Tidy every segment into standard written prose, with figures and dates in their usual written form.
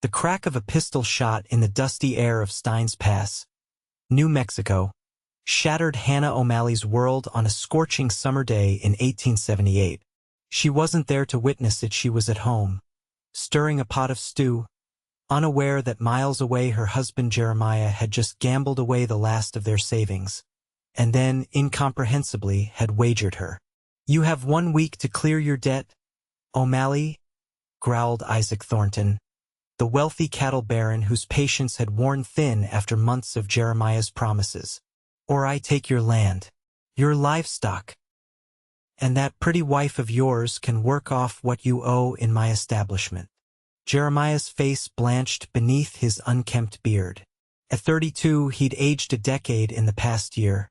The crack of a pistol shot in the dusty air of Steins Pass, New Mexico, shattered Hannah O'Malley's world on a scorching summer day in 1878. She wasn't there to witness it. She was at home, stirring a pot of stew, unaware that miles away her husband Jeremiah had just gambled away the last of their savings, and then, incomprehensibly, had wagered her. "You have 1 week to clear your debt, O'Malley," growled Isaac Thornton, the wealthy cattle baron whose patience had worn thin after months of Jeremiah's promises. "Or I take your land, your livestock, and that pretty wife of yours can work off what you owe in my establishment." Jeremiah's face blanched beneath his unkempt beard. At 32, he'd aged a decade in the past year,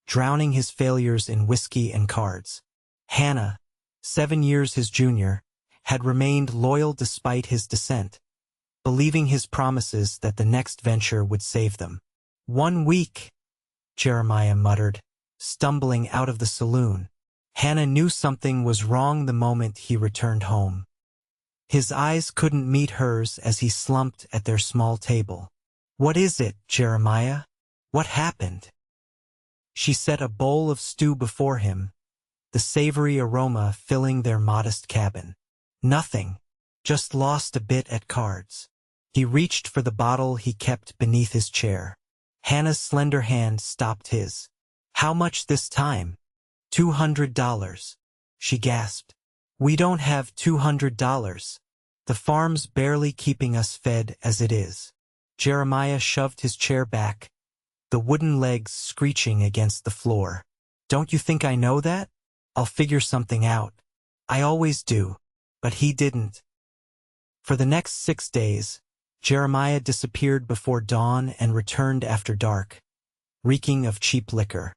drowning his failures in whiskey and cards. Hannah, 7 years his junior, had remained loyal despite his dissent, believing his promises that the next venture would save them. 1 week, Jeremiah muttered, stumbling out of the saloon. Hannah knew something was wrong the moment he returned home. His eyes couldn't meet hers as he slumped at their small table. "What is it, Jeremiah? What happened?" She set a bowl of stew before him, the savory aroma filling their modest cabin. "Nothing, just lost a bit at cards." He reached for the bottle he kept beneath his chair. Hannah's slender hand stopped his. "How much this time?" $200, she gasped. "We don't have $200. The farm's barely keeping us fed as it is." Jeremiah shoved his chair back, the wooden legs screeching against the floor. "Don't you think I know that? I'll figure something out. I always do." But he didn't. For the next 6 days, Jeremiah disappeared before dawn and returned after dark, reeking of cheap liquor.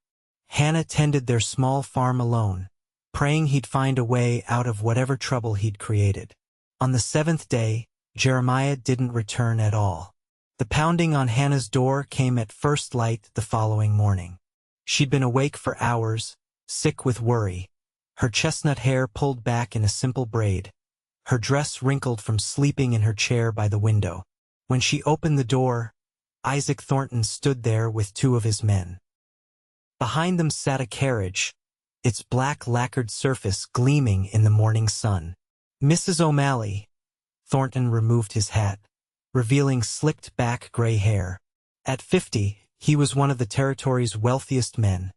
Hannah tended their small farm alone, praying he'd find a way out of whatever trouble he'd created. On the 7th day, Jeremiah didn't return at all. The pounding on Hannah's door came at first light the following morning. She'd been awake for hours, sick with worry, her chestnut hair pulled back in a simple braid, her dress wrinkled from sleeping in her chair by the window. When she opened the door, Isaac Thornton stood there with 2 of his men. Behind them sat a carriage, its black lacquered surface gleaming in the morning sun. "Mrs. O'Malley." Thornton removed his hat, revealing slicked back gray hair. At 50, he was one of the territory's wealthiest men,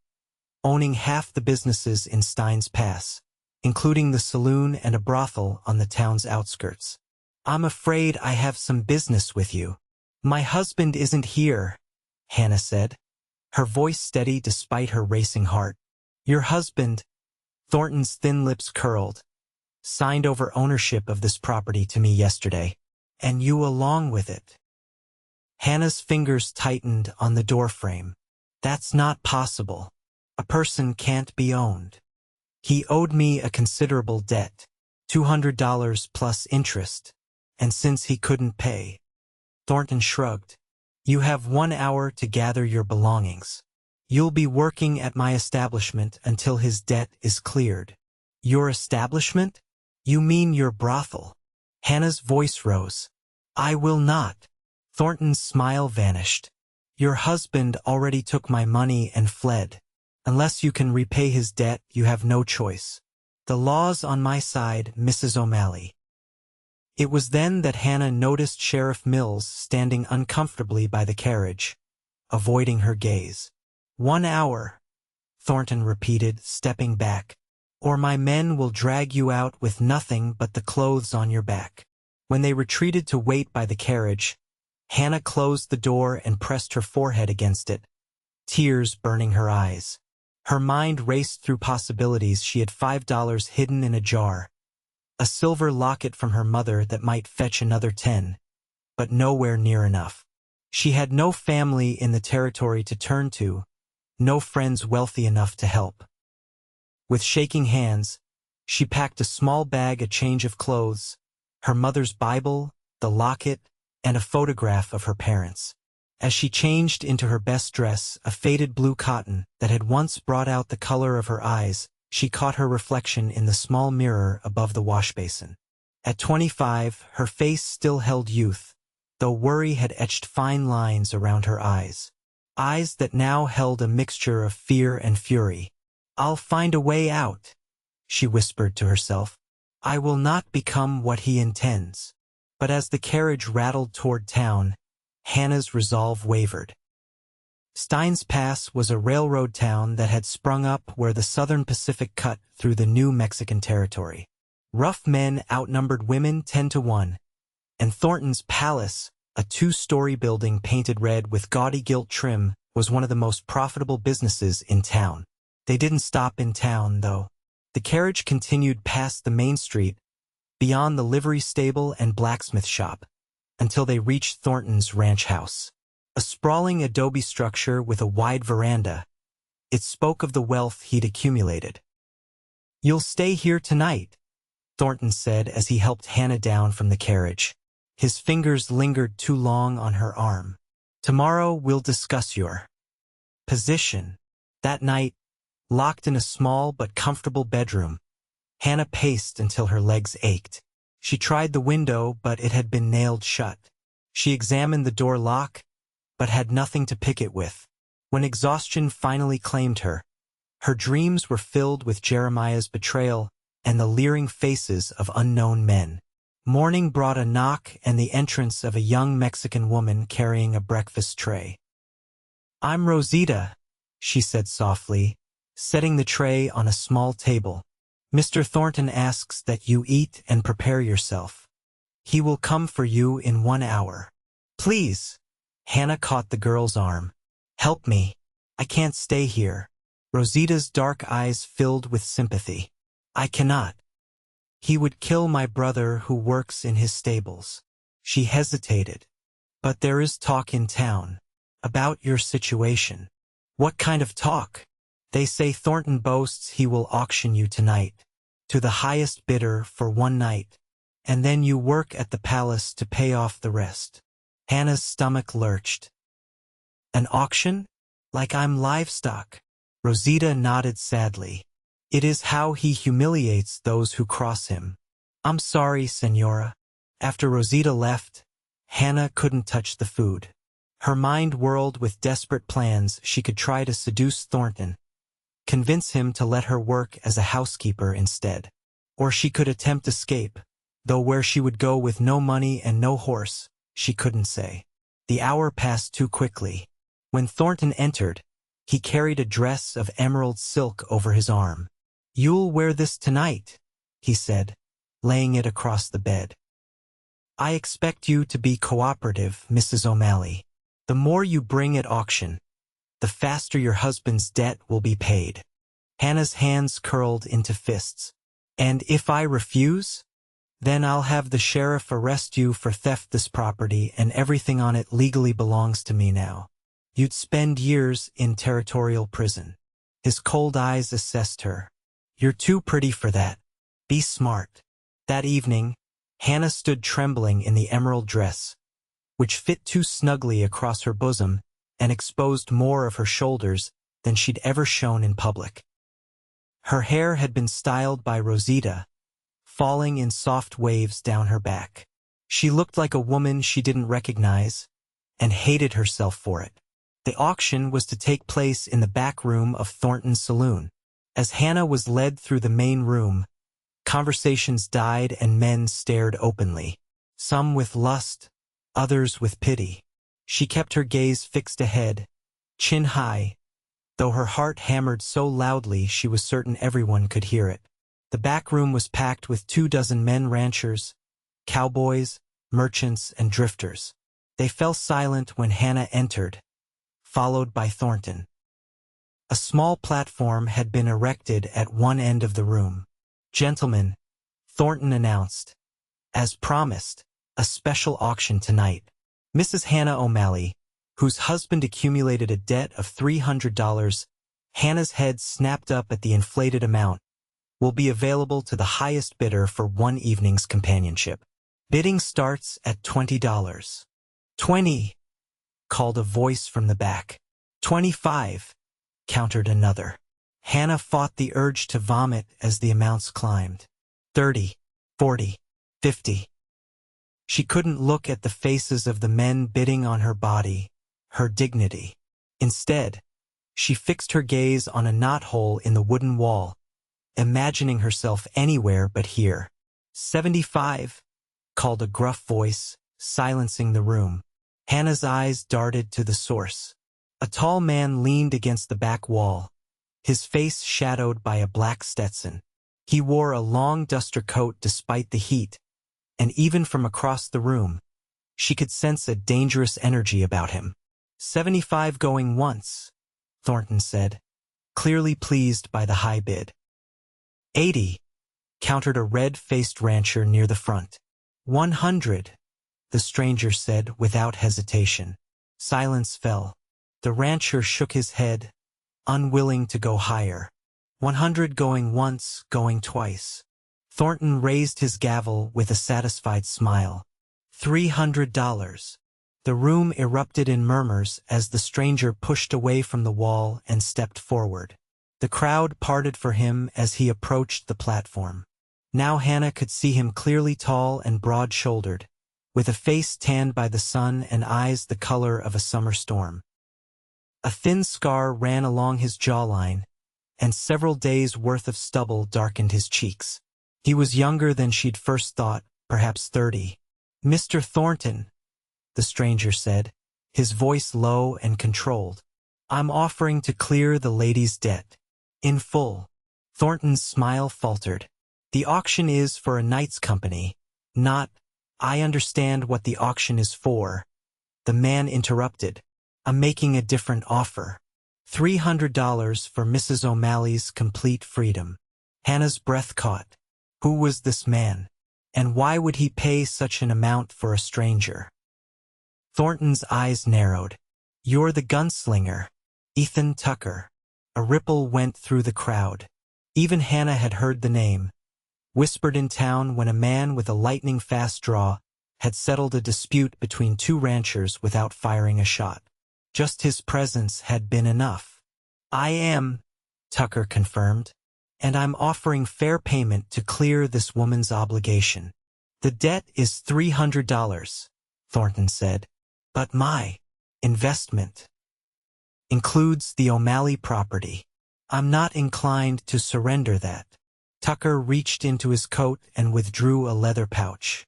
owning half the businesses in Steins Pass, including the saloon and a brothel on the town's outskirts. "I'm afraid I have some business with you." "My husband isn't here," Hannah said, her voice steady despite her racing heart. "Your husband," Thornton's thin lips curled, "signed over ownership of this property to me yesterday, and you along with it." Hannah's fingers tightened on the doorframe. "That's not possible. A person can't be owned." "He owed me a considerable debt, $200 plus interest, and since he couldn't pay..." Thornton shrugged. "You have 1 hour to gather your belongings. You'll be working at my establishment until his debt is cleared." "Your establishment? You mean your brothel?" Hannah's voice rose. "I will not." Thornton's smile vanished. "Your husband already took my money and fled. Unless you can repay his debt, you have no choice. The law's on my side, Mrs. O'Malley." It was then that Hannah noticed Sheriff Mills standing uncomfortably by the carriage, avoiding her gaze. "1 hour," Thornton repeated, stepping back, "or my men will drag you out with nothing but the clothes on your back." When they retreated to wait by the carriage, Hannah closed the door and pressed her forehead against it, tears burning her eyes. Her mind raced through possibilities. She had $5 hidden in a jar, a silver locket from her mother that might fetch another 10, but nowhere near enough. She had no family in the territory to turn to, no friends wealthy enough to help. With shaking hands, she packed a small bag, a change of clothes, her mother's Bible, the locket, and a photograph of her parents. As she changed into her best dress, a faded blue cotton that had once brought out the color of her eyes, she caught her reflection in the small mirror above the wash basin. At 25, her face still held youth, though worry had etched fine lines around her eyes. Eyes that now held a mixture of fear and fury. "I'll find a way out," she whispered to herself. "I will not become what he intends." But as the carriage rattled toward town, Hannah's resolve wavered. Steins Pass was a railroad town that had sprung up where the Southern Pacific cut through the new Mexican territory. Rough men outnumbered women 10-1, and Thornton's Palace, a 2-story building painted red with gaudy gilt trim, was one of the most profitable businesses in town. They didn't stop in town, though. The carriage continued past the main street, beyond the livery stable and blacksmith shop, until they reached Thornton's ranch house. A sprawling adobe structure with a wide veranda, it spoke of the wealth he'd accumulated. "You'll stay here tonight," Thornton said as he helped Hannah down from the carriage. His fingers lingered too long on her arm. "Tomorrow we'll discuss your position." That night, locked in a small but comfortable bedroom, Hannah paced until her legs ached. She tried the window, but it had been nailed shut. She examined the door lock, but had nothing to pick it with. When exhaustion finally claimed her, her dreams were filled with Jeremiah's betrayal and the leering faces of unknown men. Morning brought a knock and the entrance of a young Mexican woman carrying a breakfast tray. "I'm Rosita," she said softly, setting the tray on a small table. "Mr. Thornton asks that you eat and prepare yourself. He will come for you in 1 hour." "Please." Hannah caught the girl's arm. "Help me. I can't stay here." Rosita's dark eyes filled with sympathy. "I cannot. He would kill my brother who works in his stables." She hesitated. "But there is talk in town about your situation." "What kind of talk?" "They say Thornton boasts he will auction you tonight, to the highest bidder for 1 night, and then you work at the palace to pay off the rest." Hannah's stomach lurched. "An auction? Like I'm livestock?" Rosita nodded sadly. "It is how he humiliates those who cross him." "I'm sorry, Senora." After Rosita left, Hannah couldn't touch the food. Her mind whirled with desperate plans. She could try to seduce Thornton, convince him to let her work as a housekeeper instead. Or she could attempt escape, though where she would go with no money and no horse, she couldn't say. The hour passed too quickly. When Thornton entered, he carried a dress of emerald silk over his arm. "You'll wear this tonight," he said, laying it across the bed. "I expect you to be cooperative, Mrs. O'Malley. The more you bring at auction, the faster your husband's debt will be paid." Hannah's hands curled into fists. "And if I refuse? Then I'll have the sheriff arrest you for theft. This property and everything on it legally belongs to me now. You'd spend years in territorial prison." His cold eyes assessed her. "You're too pretty for that. Be smart." That evening, Hannah stood trembling in the emerald dress, which fit too snugly across her bosom and exposed more of her shoulders than she'd ever shown in public. Her hair had been styled by Rosita, falling in soft waves down her back. She looked like a woman she didn't recognize, and hated herself for it. The auction was to take place in the back room of Thornton's saloon. As Hannah was led through the main room, conversations died and men stared openly, some with lust, others with pity. She kept her gaze fixed ahead, chin high, though her heart hammered so loudly she was certain everyone could hear it. The back room was packed with 24 men, ranchers, cowboys, merchants, and drifters. They fell silent when Hannah entered, followed by Thornton. A small platform had been erected at one end of the room. "Gentlemen," Thornton announced, "as promised, a special auction tonight. Mrs. Hannah O'Malley, whose husband accumulated a debt of $300, Hannah's head snapped up at the inflated amount, will be available to the highest bidder for 1 evening's companionship. Bidding starts at $20. 20, called a voice from the back. 25, countered another. Hannah fought the urge to vomit as the amounts climbed. 30, 40. 50. She couldn't look at the faces of the men bidding on her body, her dignity. Instead, she fixed her gaze on a knothole in the wooden wall, imagining herself anywhere but here. 75, called a gruff voice, silencing the room. Hannah's eyes darted to the source. A tall man leaned against the back wall, his face shadowed by a black Stetson. He wore a long duster coat despite the heat, and even from across the room, she could sense a dangerous energy about him. 75 going once, Thornton said, clearly pleased by the high bid. 80, countered a red-faced rancher near the front. 100, the stranger said without hesitation. Silence fell. The rancher shook his head, unwilling to go higher. 100 going once, going twice. Thornton raised his gavel with a satisfied smile. $300. The room erupted in murmurs as the stranger pushed away from the wall and stepped forward. The crowd parted for him as he approached the platform. Now Hannah could see him clearly, tall and broad-shouldered, with a face tanned by the sun and eyes the color of a summer storm. A thin scar ran along his jawline, and several days' worth of stubble darkened his cheeks. He was younger than she'd first thought, perhaps 30. "Mr. Thornton," the stranger said, his voice low and controlled, "I'm offering to clear the lady's debt. In full." Thornton's smile faltered. "The auction is for a night's company, not— I understand what the auction is for," the man interrupted. "I'm making a different offer. $300 for Mrs. O'Malley's complete freedom." Hannah's breath caught. Who was this man? And why would he pay such an amount for a stranger? Thornton's eyes narrowed. "You're the gunslinger, Ethan Tucker." A ripple went through the crowd. Even Hannah had heard the name, whispered in town when a man with a lightning-fast draw had settled a dispute between two ranchers without firing a shot. Just his presence had been enough. "I am," Tucker confirmed, "and I'm offering fair payment to clear this woman's obligation." "The debt is $300, Thornton said, "but my investment includes the O'Malley property. I'm not inclined to surrender that." Tucker reached into his coat and withdrew a leather pouch.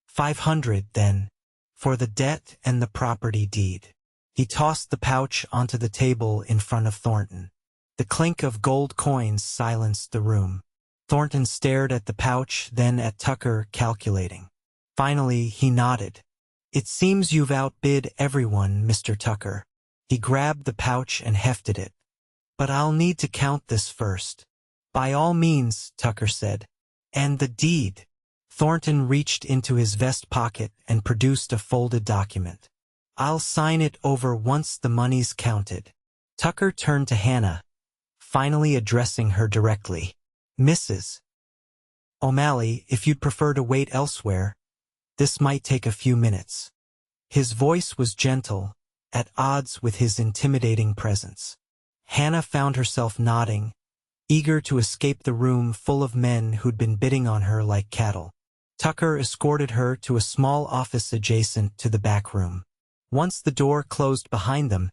$500, then, for the debt and the property deed." He tossed the pouch onto the table in front of Thornton. The clink of gold coins silenced the room. Thornton stared at the pouch, then at Tucker, calculating. Finally, he nodded. "It seems you've outbid everyone, Mr. Tucker." He grabbed the pouch and hefted it. "But I'll need to count this first." "By all means," Tucker said. "And the deed." Thornton reached into his vest pocket and produced a folded document. "I'll sign it over once the money's counted." Tucker turned to Hannah, finally addressing her directly. "Mrs. O'Malley, if you'd prefer to wait elsewhere, this might take a few minutes." His voice was gentle, at odds with his intimidating presence. Hannah found herself nodding, eager to escape the room full of men who'd been bidding on her like cattle. Tucker escorted her to a small office adjacent to the back room. Once the door closed behind them,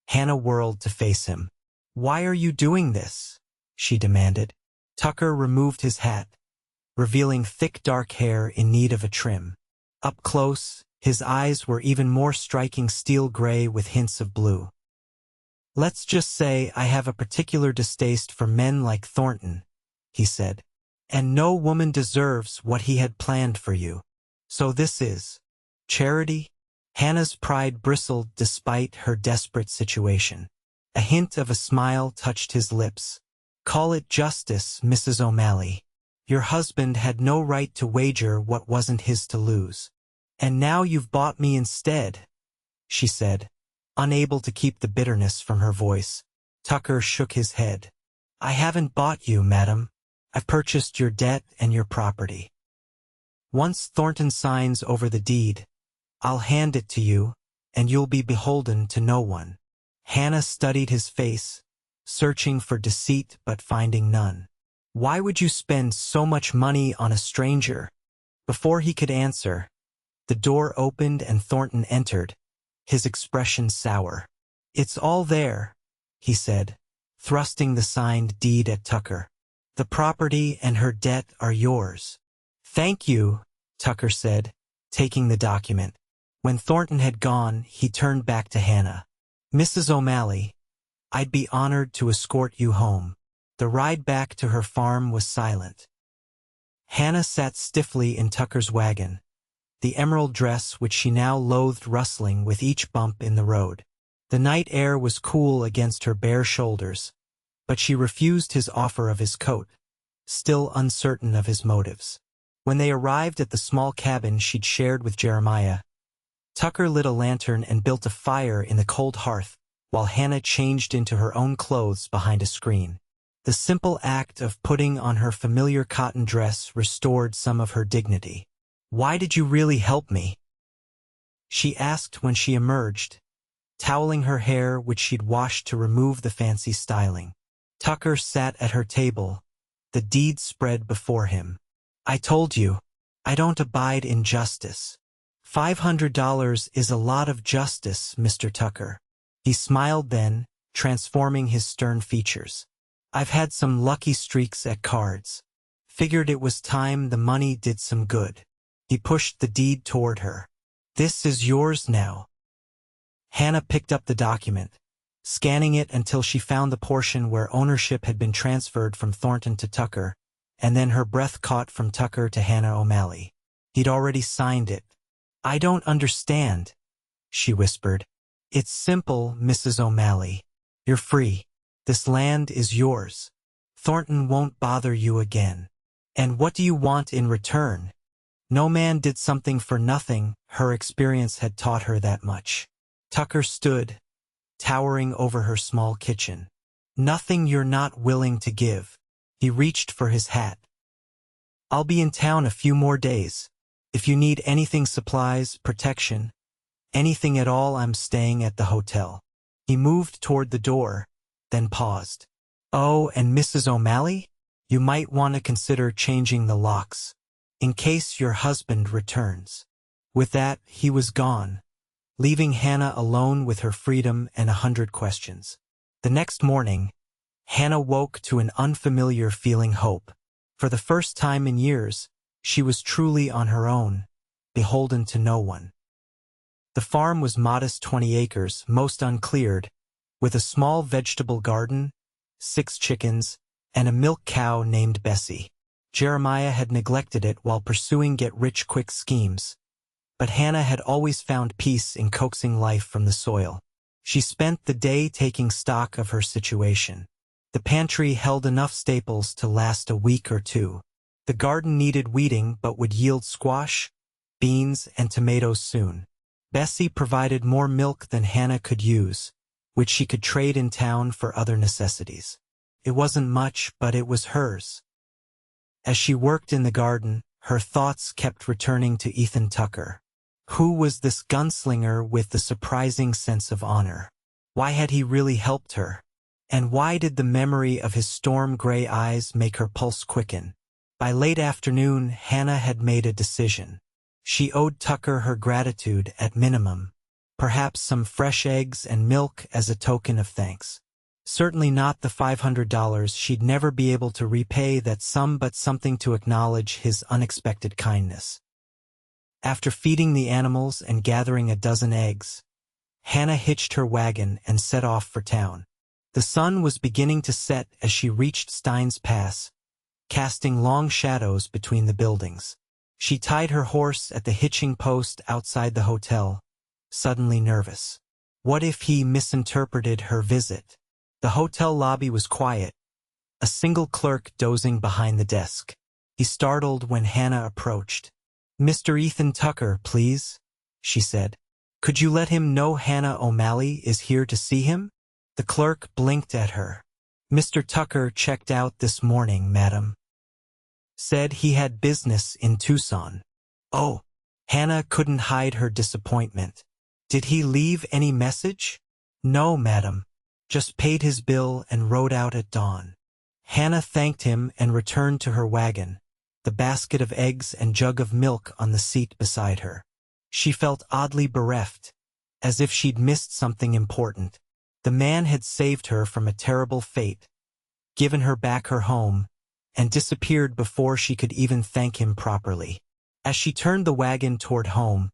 Hannah whirled to face him. "Why are you doing this?" she demanded. Tucker removed his hat, revealing thick dark hair in need of a trim. Up close, his eyes were even more striking steel gray with hints of blue. "Let's just say I have a particular distaste for men like Thornton," he said. "And no woman deserves what he had planned for you. So this is charity?" Hannah's pride bristled despite her desperate situation. A hint of a smile touched his lips. "Call it justice, Mrs. O'Malley. Your husband had no right to wager what wasn't his to lose. And now you've bought me instead," she said, unable to keep the bitterness from her voice. Tucker shook his head. "I haven't bought you, madam. I've purchased your debt and your property. Once Thornton signs over the deed, I'll hand it to you, and you'll be beholden to no one." Hannah studied his face, searching for deceit but finding none. "Why would you spend so much money on a stranger?" Before he could answer, the door opened and Thornton entered, his expression sour. "It's all there," he said, thrusting the signed deed at Tucker. "The property and her debt are yours." "Thank you," Tucker said, taking the document. When Thornton had gone, he turned back to Hannah. "Mrs. O'Malley, I'd be honored to escort you home." The ride back to her farm was silent. Hannah sat stiffly in Tucker's wagon, the emerald dress which she now loathed rustling with each bump in the road. The night air was cool against her bare shoulders, but she refused his offer of his coat, still uncertain of his motives. When they arrived at the small cabin she'd shared with Jeremiah, Tucker lit a lantern and built a fire in the cold hearth, while Hannah changed into her own clothes behind a screen. The simple act of putting on her familiar cotton dress restored some of her dignity. "Why did you really help me?" she asked when she emerged, toweling her hair which she'd washed to remove the fancy styling. Tucker sat at her table, the deed spread before him. "I told you, I don't abide in justice." $500 is a lot of justice, Mr. Tucker. He smiled then, transforming his stern features. "I've had some lucky streaks at cards. Figured it was time the money did some good." He pushed the deed toward her. "This is yours now." Hannah picked up the document, scanning it until she found the portion where ownership had been transferred from Thornton to Tucker, and then her breath caught from Tucker to Hannah O'Malley. He'd already signed it. "I don't understand," she whispered. "It's simple, Mrs. O'Malley. You're free. This land is yours. Thornton won't bother you again. And what do you want in return?" No man did something for nothing, her experience had taught her that much. Tucker stood, towering over her small kitchen. "Nothing you're not willing to give." He reached for his hat. "I'll be in town a few more days. If you need anything, supplies, protection, anything at all, I'm staying at the hotel." He moved toward the door, then paused. "Oh, and Mrs. O'Malley? You might want to consider changing the locks, in case your husband returns." With that, he was gone, leaving Hannah alone with her freedom and 100 questions. The next morning, Hannah woke to an unfamiliar feeling: hope. For the first time in years, she was truly on her own, beholden to no one. The farm was modest 20 acres, most uncleared, with a small vegetable garden, 6 chickens, and a milk cow named Bessie. Jeremiah had neglected it while pursuing get-rich-quick schemes, but Hannah had always found peace in coaxing life from the soil. She spent the day taking stock of her situation. The pantry held enough staples to last a week or two. The garden needed weeding but would yield squash, beans, and tomatoes soon. Bessie provided more milk than Hannah could use, which she could trade in town for other necessities. It wasn't much, but it was hers. As she worked in the garden, her thoughts kept returning to Ethan Tucker. Who was this gunslinger with the surprising sense of honor? Why had he really helped her? And why did the memory of his storm-gray eyes make her pulse quicken? By late afternoon, Hannah had made a decision. She owed Tucker her gratitude at minimum, perhaps some fresh eggs and milk as a token of thanks. Certainly not the $500. She'd never be able to repay that sum, but something to acknowledge his unexpected kindness. After feeding the animals and gathering a dozen eggs, Hannah hitched her wagon and set off for town. The sun was beginning to set as she reached Stein's Pass, casting long shadows between the buildings. She tied her horse at the hitching post outside the hotel, suddenly nervous. What if he misinterpreted her visit? The hotel lobby was quiet, a single clerk dozing behind the desk. He startled when Hannah approached. "Mr. Ethan Tucker, please," she said. "Could you let him know Hannah O'Malley is here to see him?" The clerk blinked at her. "Mr. Tucker checked out this morning, madam. Said he had business in Tucson." "Oh." Hannah couldn't hide her disappointment. "Did he leave any message?" "No, madam. Just paid his bill and rode out at dawn." Hannah thanked him and returned to her wagon, the basket of eggs and jug of milk on the seat beside her. She felt oddly bereft, as if she'd missed something important. The man had saved her from a terrible fate, given her back her home, and disappeared before she could even thank him properly. As she turned the wagon toward home,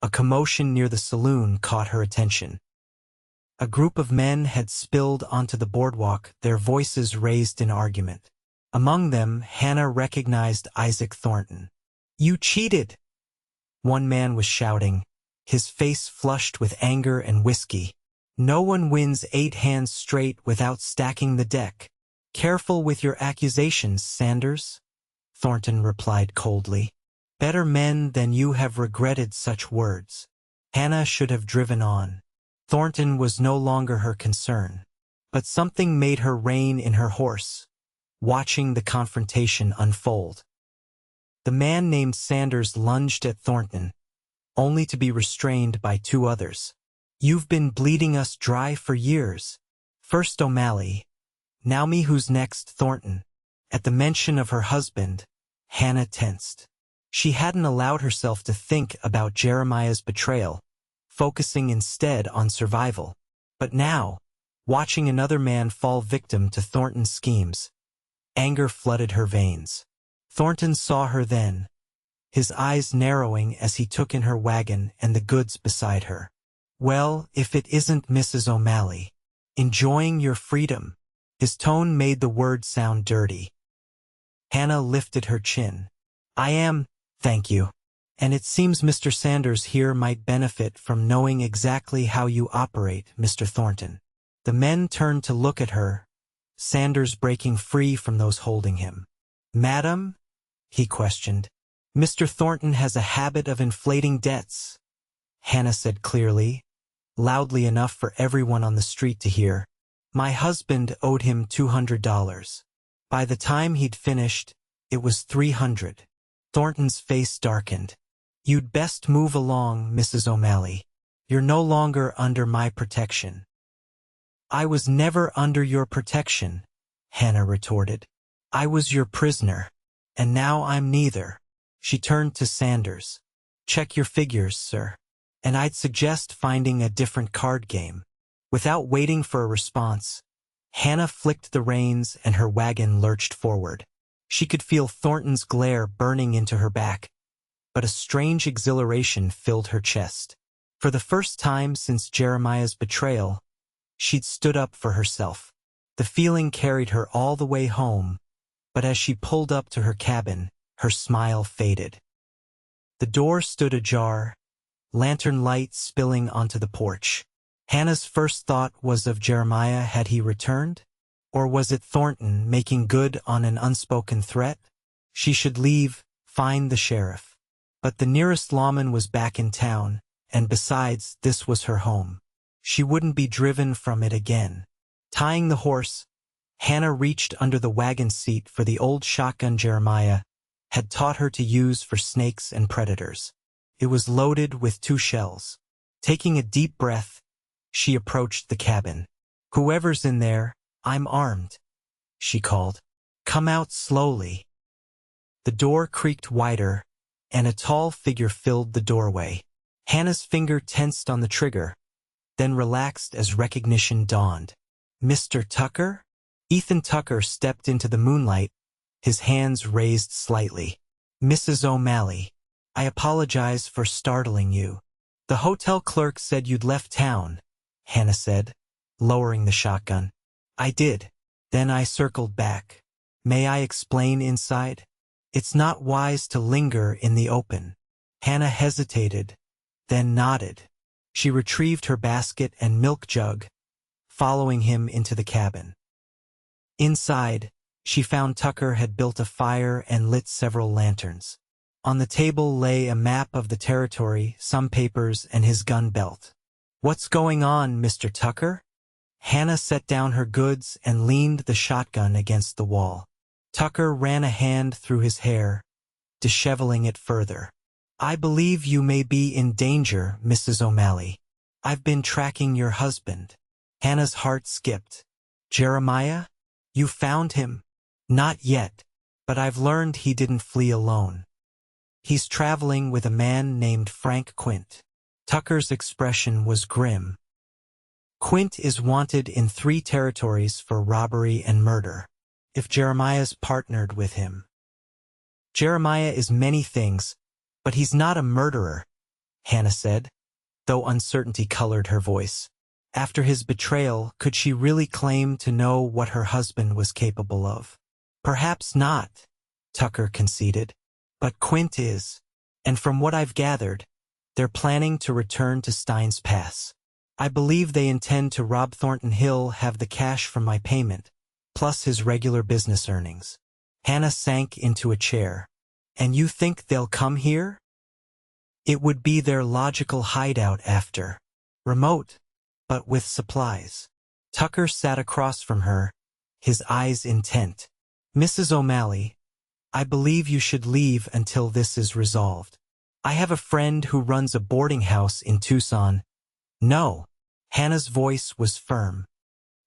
a commotion near the saloon caught her attention. A group of men had spilled onto the boardwalk, their voices raised in argument. Among them, Hannah recognized Isaac Thornton. "You cheated!" one man was shouting, his face flushed with anger and whiskey. "No one wins 8 hands straight without stacking the deck." "Careful with your accusations, Sanders," Thornton replied coldly. "Better men than you have regretted such words." Hannah should have driven on. Thornton was no longer her concern. But something made her rein in her horse, watching the confrontation unfold. The man named Sanders lunged at Thornton, only to be restrained by 2 others. "You've been bleeding us dry for years. First O'Malley, now me, who's next?" Thornton. At the mention of her husband, Hannah tensed. She hadn't allowed herself to think about Jeremiah's betrayal, focusing instead on survival. But now, watching another man fall victim to Thornton's schemes, anger flooded her veins. Thornton saw her then, his eyes narrowing as he took in her wagon and the goods beside her. "Well, if it isn't Mrs. O'Malley. Enjoying your freedom." His tone made the word sound dirty. Hannah lifted her chin. "I am, thank you. And it seems Mr. Sanders here might benefit from knowing exactly how you operate, Mr. Thornton." The men turned to look at her, Sanders breaking free from those holding him. "Madam?" he questioned. "Mr. Thornton has a habit of inflating debts," Hannah said clearly, loudly enough for everyone on the street to hear. "My husband owed him $200. By the time he'd finished, it was $300. Thornton's face darkened. "You'd best move along, Mrs. O'Malley. You're no longer under my protection." "I was never under your protection," Hannah retorted. "I was your prisoner, and now I'm neither." She turned to Sanders. "Check your figures, sir. And I'd suggest finding a different card game." Without waiting for a response, Hannah flicked the reins and her wagon lurched forward. She could feel Thornton's glare burning into her back, but a strange exhilaration filled her chest. For the first time since Jeremiah's betrayal, she'd stood up for herself. The feeling carried her all the way home, but as she pulled up to her cabin, her smile faded. The door stood ajar, lantern light spilling onto the porch. Hannah's first thought was of Jeremiah. Had he returned? Or was it Thornton making good on an unspoken threat? She should leave, find the sheriff. But the nearest lawman was back in town, and besides, this was her home. She wouldn't be driven from it again. Tying the horse, Hannah reached under the wagon seat for the old shotgun Jeremiah had taught her to use for snakes and predators. It was loaded with 2 shells. Taking a deep breath, she approached the cabin. "Whoever's in there, I'm armed," she called. "Come out slowly." The door creaked wider, and a tall figure filled the doorway. Hannah's finger tensed on the trigger, then relaxed as recognition dawned. "Mr. Tucker?" Ethan Tucker stepped into the moonlight, his hands raised slightly. "Mrs. O'Malley, I apologize for startling you. The hotel clerk said you'd left town," Hannah said, lowering the shotgun. "I did. Then I circled back. May I explain inside? It's not wise to linger in the open." Hannah hesitated, then nodded. She retrieved her basket and milk jug, following him into the cabin. Inside, she found Tucker had built a fire and lit several lanterns. On the table lay a map of the territory, some papers, and his gun belt. "What's going on, Mr. Tucker?" Hannah set down her goods and leaned the shotgun against the wall. Tucker ran a hand through his hair, disheveling it further. "I believe you may be in danger, Mrs. O'Malley. I've been tracking your husband." Hannah's heart skipped. "Jeremiah? You found him?" "Not yet. But I've learned he didn't flee alone. He's traveling with a man named Frank Quint. Tucker's expression was grim. Quint is wanted in 3 territories for robbery and murder. If Jeremiah's partnered with him. Jeremiah is many things, but he's not a murderer, Hannah said, though uncertainty colored her voice. After his betrayal, could she really claim to know what her husband was capable of? Perhaps not, Tucker conceded. But Quint is, and from what I've gathered, they're planning to return to Steins Pass. I believe they intend to rob Thornton Hill, have the cash from my payment, plus his regular business earnings. Hannah sank into a chair. And you think they'll come here? It would be their logical hideout after. Remote, but with supplies. Tucker sat across from her, his eyes intent. Mrs. O'Malley, I believe you should leave until this is resolved. I have a friend who runs a boarding house in Tucson. No. Hannah's voice was firm.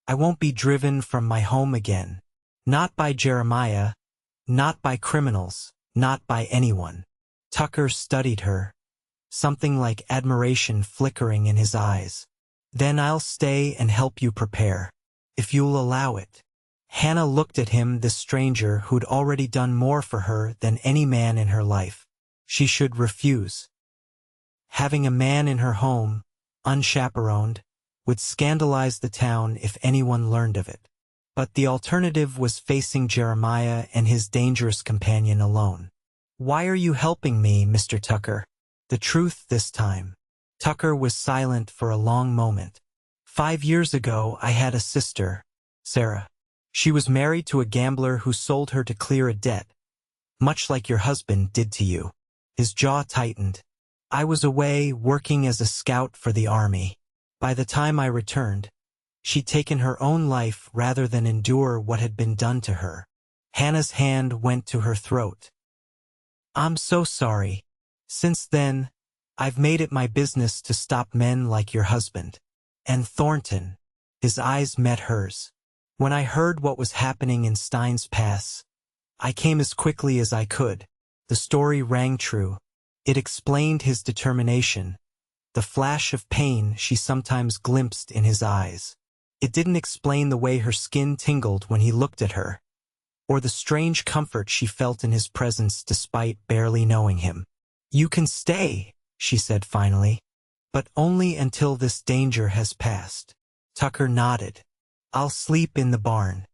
I won't be driven from my home again. Not by Jeremiah, not by criminals, not by anyone. Tucker studied her, something like admiration flickering in his eyes. Then I'll stay and help you prepare, if you'll allow it. Hannah looked at him, this stranger who'd already done more for her than any man in her life. She should refuse. Having a man in her home, unchaperoned, would scandalize the town if anyone learned of it. But the alternative was facing Jeremiah and his dangerous companion alone. Why are you helping me, Mr. Tucker? The truth this time. Tucker was silent for a long moment. 5 years ago, I had a sister, Sarah. She was married to a gambler who sold her to clear a debt, much like your husband did to you. His jaw tightened. I was away working as a scout for the army. By the time I returned, she'd taken her own life rather than endure what had been done to her. Hannah's hand went to her throat. I'm so sorry. Since then, I've made it my business to stop men like your husband. And Thornton. His eyes met hers. When I heard what was happening in Steins Pass, I came as quickly as I could. The story rang true. It explained his determination, the flash of pain she sometimes glimpsed in his eyes. It didn't explain the way her skin tingled when he looked at her, or the strange comfort she felt in his presence despite barely knowing him. You can stay, she said finally, but only until this danger has passed. Tucker nodded. I'll sleep in the barn.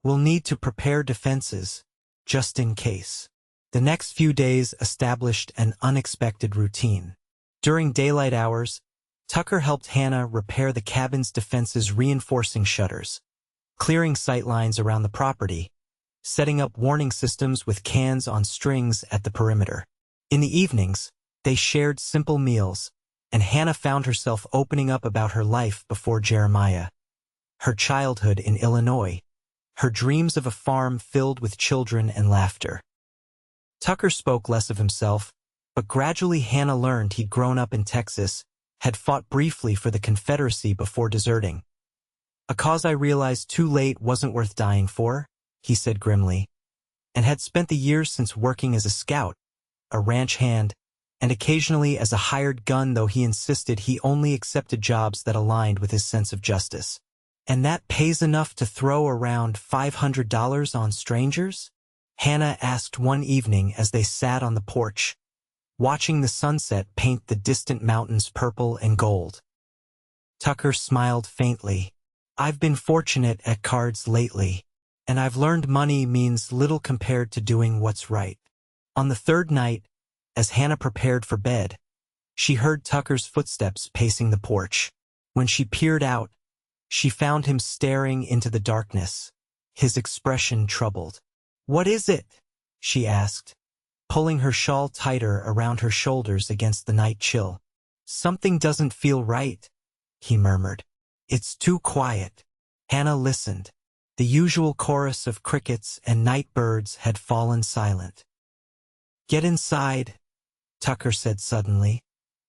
We'll need to prepare defenses, just in case. The next few days established an unexpected routine. During daylight hours, Tucker helped Hannah repair the cabin's defenses, reinforcing shutters, clearing sightlines around the property, setting up warning systems with cans on strings at the perimeter. In the evenings, they shared simple meals, and Hannah found herself opening up about her life before Jeremiah, her childhood in Illinois, her dreams of a farm filled with children and laughter. Tucker spoke less of himself, but gradually Hannah learned he'd grown up in Texas, had fought briefly for the Confederacy before deserting. A cause I realized too late wasn't worth dying for, he said grimly, and had spent the years since working as a scout, a ranch hand, and occasionally as a hired gun, though he insisted he only accepted jobs that aligned with his sense of justice. And that pays enough to throw around $500 on strangers? Hannah asked one evening as they sat on the porch, watching the sunset paint the distant mountains purple and gold. Tucker smiled faintly. I've been fortunate at cards lately, and I've learned money means little compared to doing what's right. On the third night, as Hannah prepared for bed, she heard Tucker's footsteps pacing the porch. When she peered out, she found him staring into the darkness, his expression troubled. What is it? She asked, pulling her shawl tighter around her shoulders against the night chill. Something doesn't feel right, he murmured. It's too quiet. Hannah listened. The usual chorus of crickets and night birds had fallen silent. Get inside, Tucker said suddenly,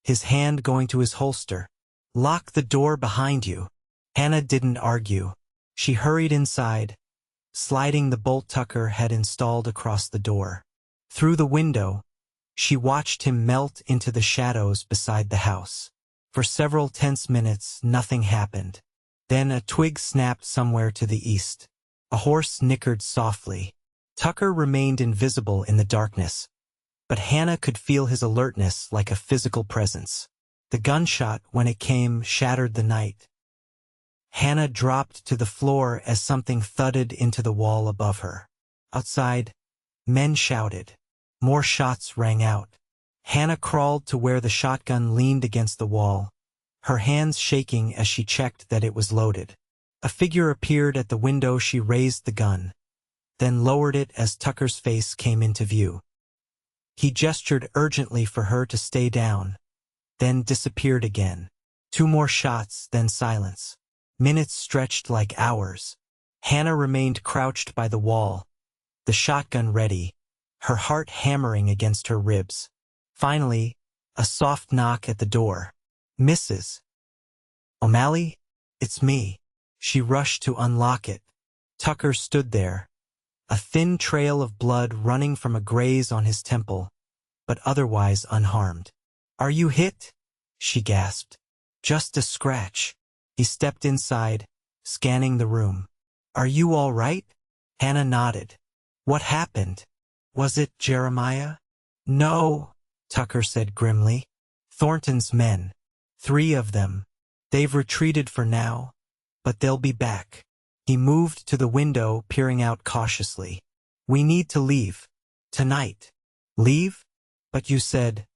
his hand going to his holster. Lock the door behind you. Hannah didn't argue. She hurried inside, sliding the bolt Tucker had installed across the door. Through the window, she watched him melt into the shadows beside the house. For several tense minutes, nothing happened. Then a twig snapped somewhere to the east. A horse nickered softly. Tucker remained invisible in the darkness, but Hannah could feel his alertness like a physical presence. The gunshot, when it came, shattered the night. Hannah dropped to the floor as something thudded into the wall above her. Outside, men shouted. More shots rang out. Hannah crawled to where the shotgun leaned against the wall, her hands shaking as she checked that it was loaded. A figure appeared at the window. She raised the gun, then lowered it as Tucker's face came into view. He gestured urgently for her to stay down, then disappeared again. 2 more shots, then silence. Minutes stretched like hours. Hannah remained crouched by the wall, the shotgun ready, her heart hammering against her ribs. Finally, a soft knock at the door. "Mrs. O'Malley? It's me." She rushed to unlock it. Tucker stood there, a thin trail of blood running from a graze on his temple, but otherwise unharmed. "Are you hit?" she gasped. "Just a scratch." He stepped inside, scanning the room. "Are you all right?" Hannah nodded. "What happened? Was it Jeremiah?" "No," Tucker said grimly. "Thornton's men. 3 of them. They've retreated for now, but they'll be back." He moved to the window, peering out cautiously. "We need to leave. Tonight." "Leave? But you said—"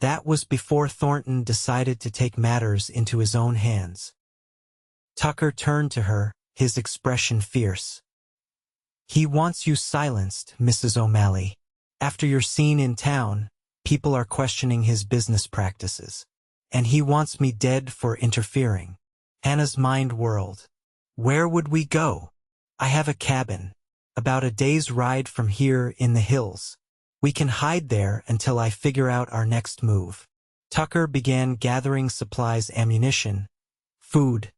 That was before Thornton decided to take matters into his own hands. Tucker turned to her, his expression fierce. "He wants you silenced, Mrs. O'Malley. After your scene in town, people are questioning his business practices. And he wants me dead for interfering." Hannah's mind whirled. "Where would we go? I have a cabin, about a day's ride from here in the hills. We can hide there until I figure out our next move." Tucker began gathering supplies: ammunition, food,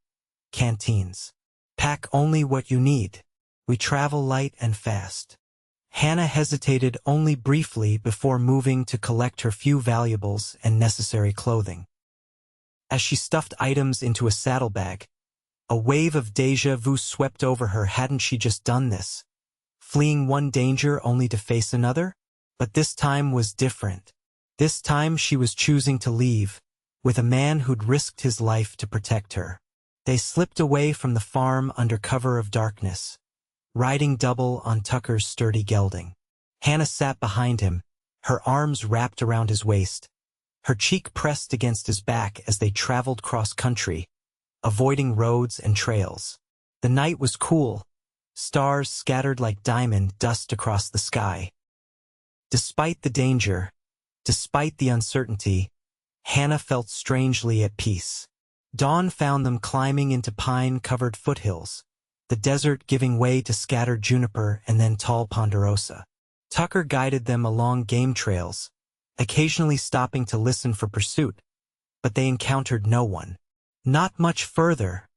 canteens. "Pack only what you need. We travel light and fast." Hannah hesitated only briefly before moving to collect her few valuables and necessary clothing. As she stuffed items into a saddlebag, a wave of déjà vu swept over her. Hadn't she just done this? Fleeing one danger only to face another? But this time was different. This time she was choosing to leave, with a man who'd risked his life to protect her. They slipped away from the farm under cover of darkness, riding double on Tucker's sturdy gelding. Hannah sat behind him, her arms wrapped around his waist, her cheek pressed against his back as they traveled cross-country, avoiding roads and trails. The night was cool, stars scattered like diamond dust across the sky. Despite the danger, despite the uncertainty, Hannah felt strangely at peace. Dawn found them climbing into pine-covered foothills, the desert giving way to scattered juniper and then tall ponderosa. Tucker guided them along game trails, occasionally stopping to listen for pursuit, but they encountered no one. "Not much further,"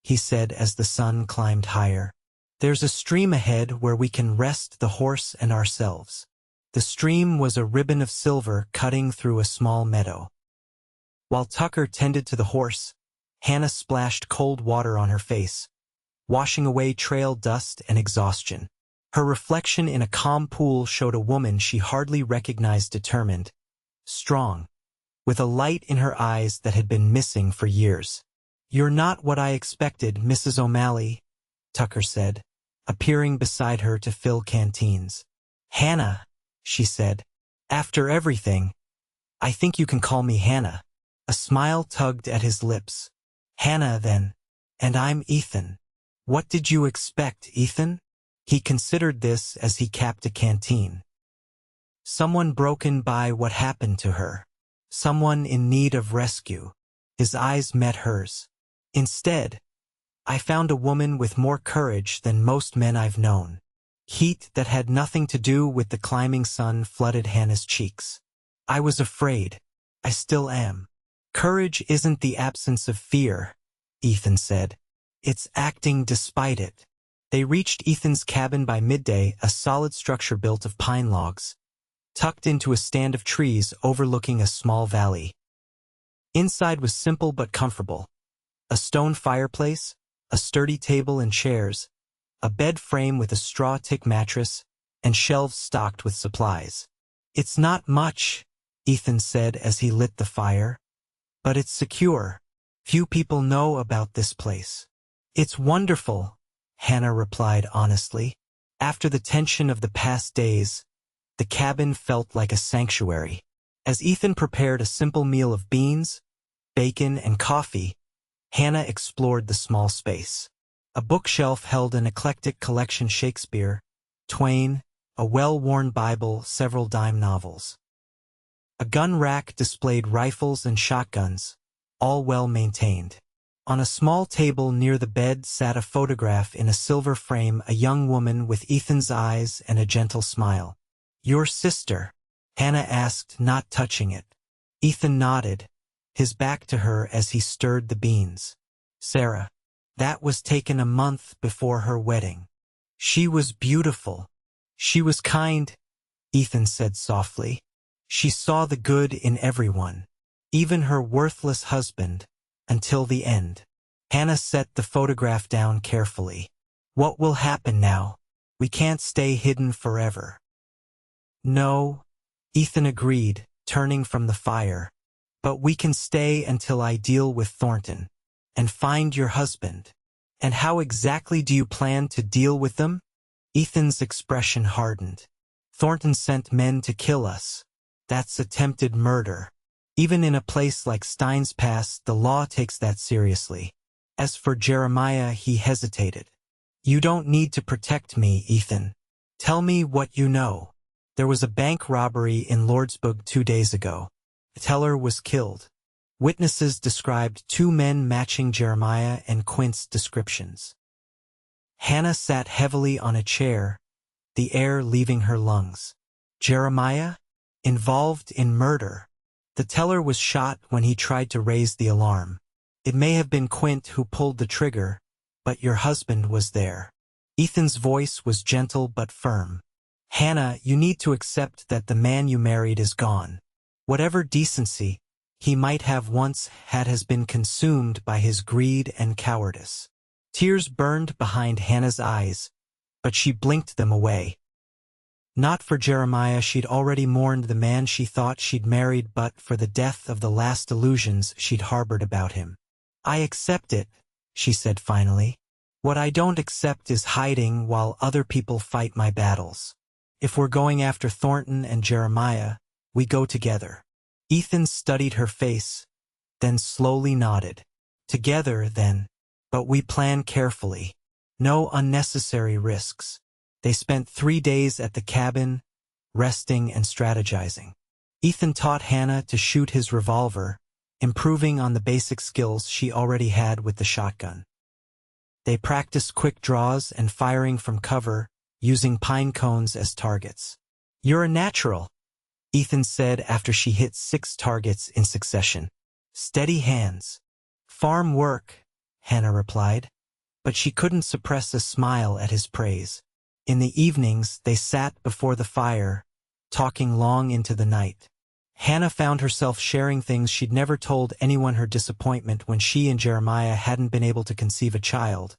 he said as the sun climbed higher. "There's a stream ahead where we can rest the horse and ourselves." The stream was a ribbon of silver cutting through a small meadow. While Tucker tended to the horse, Hannah splashed cold water on her face, washing away trail dust and exhaustion. Her reflection in a calm pool showed a woman she hardly recognized, determined, strong, with a light in her eyes that had been missing for years. "You're not what I expected, Mrs. O'Malley," Tucker said, appearing beside her to fill canteens. "Hannah," she said, "after everything, I think you can call me Hannah." A smile tugged at his lips. "Hannah, then. And I'm Ethan." "What did you expect, Ethan?" He considered this as he capped a canteen. "Someone broken by what happened to her. Someone in need of rescue." His eyes met hers. "Instead, I found a woman with more courage than most men I've known." Heat that had nothing to do with the climbing sun flooded Hannah's cheeks. "I was afraid. I still am." "Courage isn't the absence of fear," Ethan said. "It's acting despite it." They reached Ethan's cabin by midday, a solid structure built of pine logs, tucked into a stand of trees overlooking a small valley. Inside was simple but comfortable. A stone fireplace, a sturdy table and chairs, a bed frame with a straw tick mattress, and shelves stocked with supplies. "It's not much," Ethan said as he lit the fire, "but it's secure. Few people know about this place." "It's wonderful," Hannah replied honestly. After the tension of the past days, the cabin felt like a sanctuary. As Ethan prepared a simple meal of beans, bacon, and coffee, Hannah explored the small space. A bookshelf held an eclectic collection: Shakespeare, Twain, a well-worn Bible, several dime novels. A gun rack displayed rifles and shotguns, all well maintained. On a small table near the bed sat a photograph in a silver frame, a young woman with Ethan's eyes and a gentle smile. "Your sister?" Hannah asked, not touching it. Ethan nodded, his back to her as he stirred the beans. "Sarah. That was taken a month before her wedding. She was beautiful. She was kind," Ethan said softly. "She saw the good in everyone, even her worthless husband, until the end." Hannah set the photograph down carefully. "What will happen now? We can't stay hidden forever." "No," Ethan agreed, turning from the fire. "But we can stay until I deal with Thornton and find your husband." "And how exactly do you plan to deal with them?" Ethan's expression hardened. "Thornton sent men to kill us. That's attempted murder. Even in a place like Steins Pass, the law takes that seriously." As for Jeremiah, he hesitated. "You don't need to protect me, Ethan. Tell me what you know." "There was a bank robbery in Lordsburg 2 days ago. The teller was killed. Witnesses described 2 men matching Jeremiah and Quint's descriptions." Hannah sat heavily on a chair, the air leaving her lungs. "Jeremiah? Involved in murder? The teller was shot when he tried to raise the alarm. It may have been Quint who pulled the trigger, but your husband was there." Ethan's voice was gentle but firm. "Hannah, you need to accept that the man you married is gone. Whatever decency he might have once had has been consumed by his greed and cowardice." Tears burned behind Hannah's eyes, but she blinked them away. Not for Jeremiah, she'd already mourned the man she thought she'd married, but for the death of the last illusions she'd harbored about him. "I accept it," she said finally. "What I don't accept is hiding while other people fight my battles. If we're going after Thornton and Jeremiah, we go together." Ethan studied her face, then slowly nodded. "Together, then. But we plan carefully. No unnecessary risks." They spent 3 days at the cabin, resting and strategizing. Ethan taught Hannah to shoot his revolver, improving on the basic skills she already had with the shotgun. They practiced quick draws and firing from cover, using pine cones as targets. "You're a natural," Ethan said after she hit 6 targets in succession. "Steady hands." "Farm work," Hannah replied, but she couldn't suppress a smile at his praise. In the evenings, they sat before the fire, talking long into the night. Hannah found herself sharing things she'd never told anyone: her disappointment when she and Jeremiah hadn't been able to conceive a child,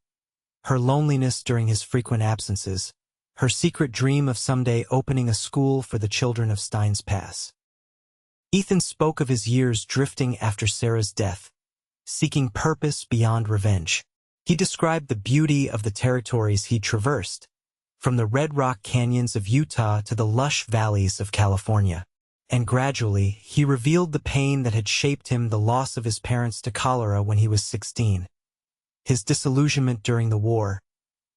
her loneliness during his frequent absences, her secret dream of someday opening a school for the children of Steins Pass. Ethan spoke of his years drifting after Sarah's death, seeking purpose beyond revenge. He described the beauty of the territories he'd traversed, from the red rock canyons of Utah to the lush valleys of California. And gradually, he revealed the pain that had shaped him: the loss of his parents to cholera when he was 16, his disillusionment during the war,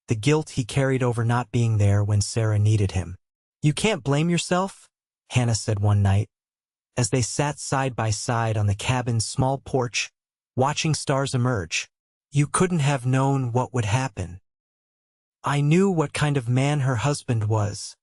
the guilt he carried over not being there when Sarah needed him. "You can't blame yourself," Hannah said one night, as they sat side by side on the cabin's small porch, watching stars emerge. "You couldn't have known what would happen." "I knew what kind of man her husband was,"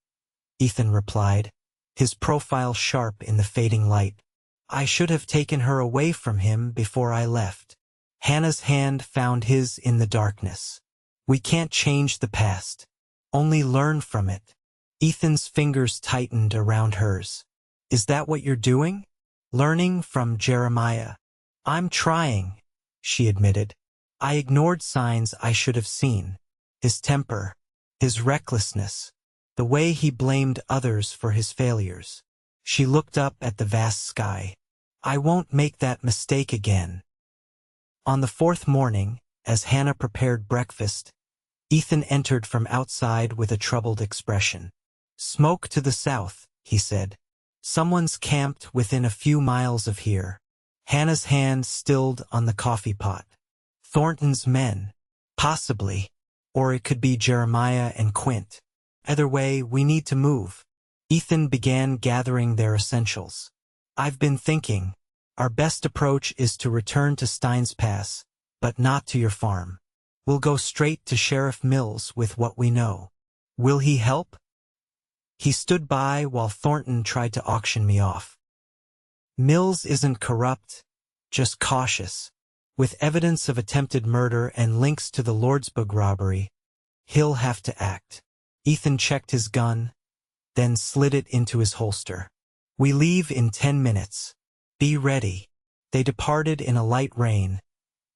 Ethan replied, his profile sharp in the fading light. "I should have taken her away from him before I left." Hannah's hand found his in the darkness. We can't change the past. Only learn from it. Ethan's fingers tightened around hers. Is that what you're doing? Learning from Jeremiah. I'm trying, she admitted. I ignored signs I should have seen. His temper, his recklessness, the way he blamed others for his failures. She looked up at the vast sky. I won't make that mistake again. On the fourth morning, as Hannah prepared breakfast, Ethan entered from outside with a troubled expression. Smoke to the south, he said. Someone's camped within a few miles of here. Hannah's hand stilled on the coffee pot. Thornton's men. Possibly. Or it could be Jeremiah and Quint. Either way, we need to move. Ethan began gathering their essentials. I've been thinking. Our best approach is to return to Steins Pass, but not to your farm. We'll go straight to Sheriff Mills with what we know. Will he help? He stood by while Thornton tried to auction me off. Mills isn't corrupt, just cautious. With evidence of attempted murder and links to the Lordsburg robbery, he'll have to act. Ethan checked his gun, then slid it into his holster. We leave in 10 minutes. Be ready. They departed in a light rain,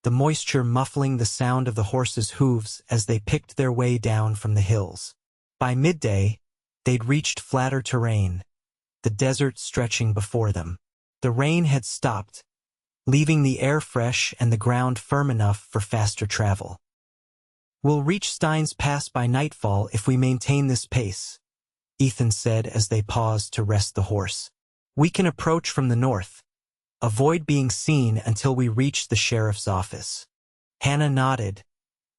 the moisture muffling the sound of the horses' hooves as they picked their way down from the hills. By midday, they'd reached flatter terrain, the desert stretching before them. The rain had stopped, leaving the air fresh and the ground firm enough for faster travel. We'll reach Steins Pass by nightfall if we maintain this pace, Ethan said as they paused to rest the horse. We can approach from the north. Avoid being seen until we reach the sheriff's office. Hannah nodded,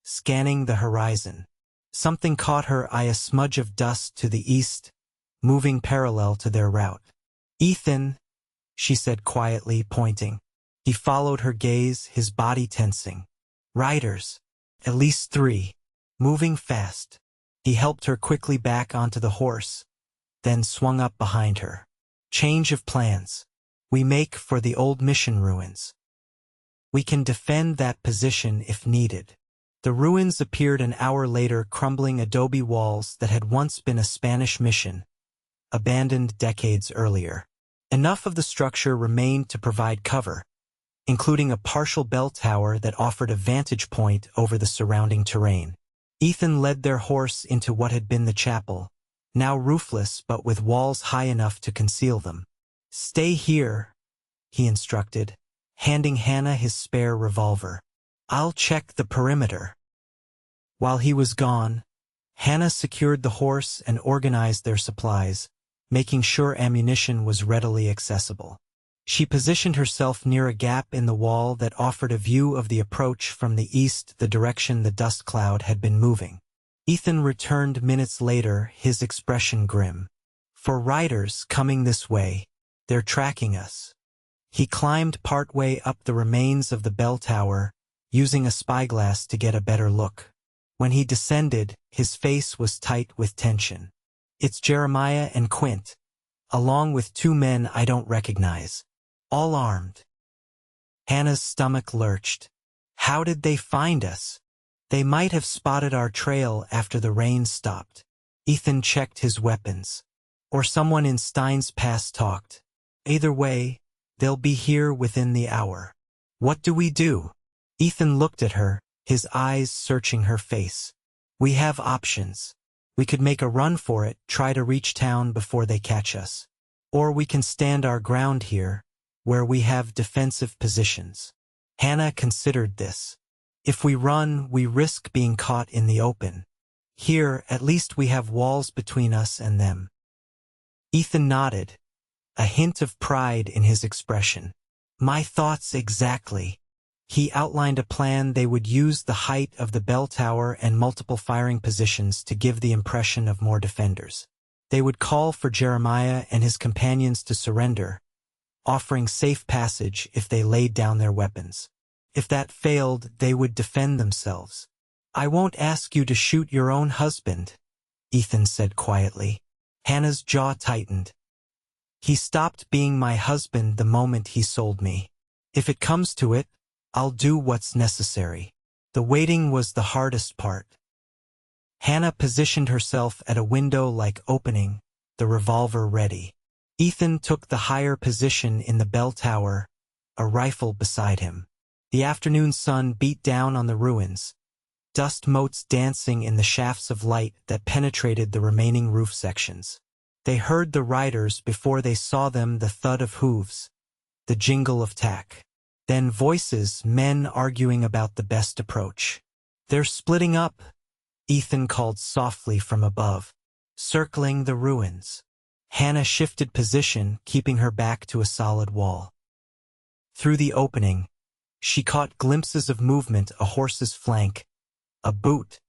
scanning the horizon. Something caught her eye, a smudge of dust to the east, moving parallel to their route. Ethan, she said quietly, pointing. He followed her gaze, his body tensing. Riders, at least 3, moving fast. He helped her quickly back onto the horse, then swung up behind her. Change of plans. We make for the old mission ruins. We can defend that position if needed. The ruins appeared an hour later, crumbling adobe walls that had once been a Spanish mission, abandoned decades earlier. Enough of the structure remained to provide cover, including a partial bell tower that offered a vantage point over the surrounding terrain. Ethan led their horse into what had been the chapel, now roofless but with walls high enough to conceal them. Stay here, he instructed, handing Hannah his spare revolver. I'll check the perimeter. While he was gone, Hannah secured the horse and organized their supplies, making sure ammunition was readily accessible. She positioned herself near a gap in the wall that offered a view of the approach from the east, the direction the dust cloud had been moving. Ethan returned minutes later, his expression grim. For riders coming this way, they're tracking us. He climbed partway up the remains of the bell tower, using a spyglass to get a better look. When he descended, his face was tight with tension. It's Jeremiah and Quint, along with 2 men I don't recognize, all armed. Hannah's stomach lurched. How did they find us? They might have spotted our trail after the rain stopped. Ethan checked his weapons. Or someone in Steins Pass talked. Either way, they'll be here within the hour. What do we do? Ethan looked at her, his eyes searching her face. We have options. We could make a run for it, try to reach town before they catch us. Or we can stand our ground here, where we have defensive positions. Hannah considered this. If we run, we risk being caught in the open. Here, at least we have walls between us and them. Ethan nodded, a hint of pride in his expression. My thoughts exactly. He outlined a plan. They would use the height of the bell tower and multiple firing positions to give the impression of more defenders. They would call for Jeremiah and his companions to surrender, offering safe passage if they laid down their weapons. If that failed, they would defend themselves. I won't ask you to shoot your own husband, Ethan said quietly. Hannah's jaw tightened. He stopped being my husband the moment he sold me. If it comes to it, I'll do what's necessary. The waiting was the hardest part. Hannah positioned herself at a window-like opening, the revolver ready. Ethan took the higher position in the bell tower, a rifle beside him. The afternoon sun beat down on the ruins, dust motes dancing in the shafts of light that penetrated the remaining roof sections. They heard the riders before they saw them, the thud of hooves, the jingle of tack. Then voices, men arguing about the best approach. "They're splitting up," Ethan called softly from above, circling the ruins. Hannah shifted position, keeping her back to a solid wall. Through the opening, she caught glimpses of movement, a horse's flank, a boot,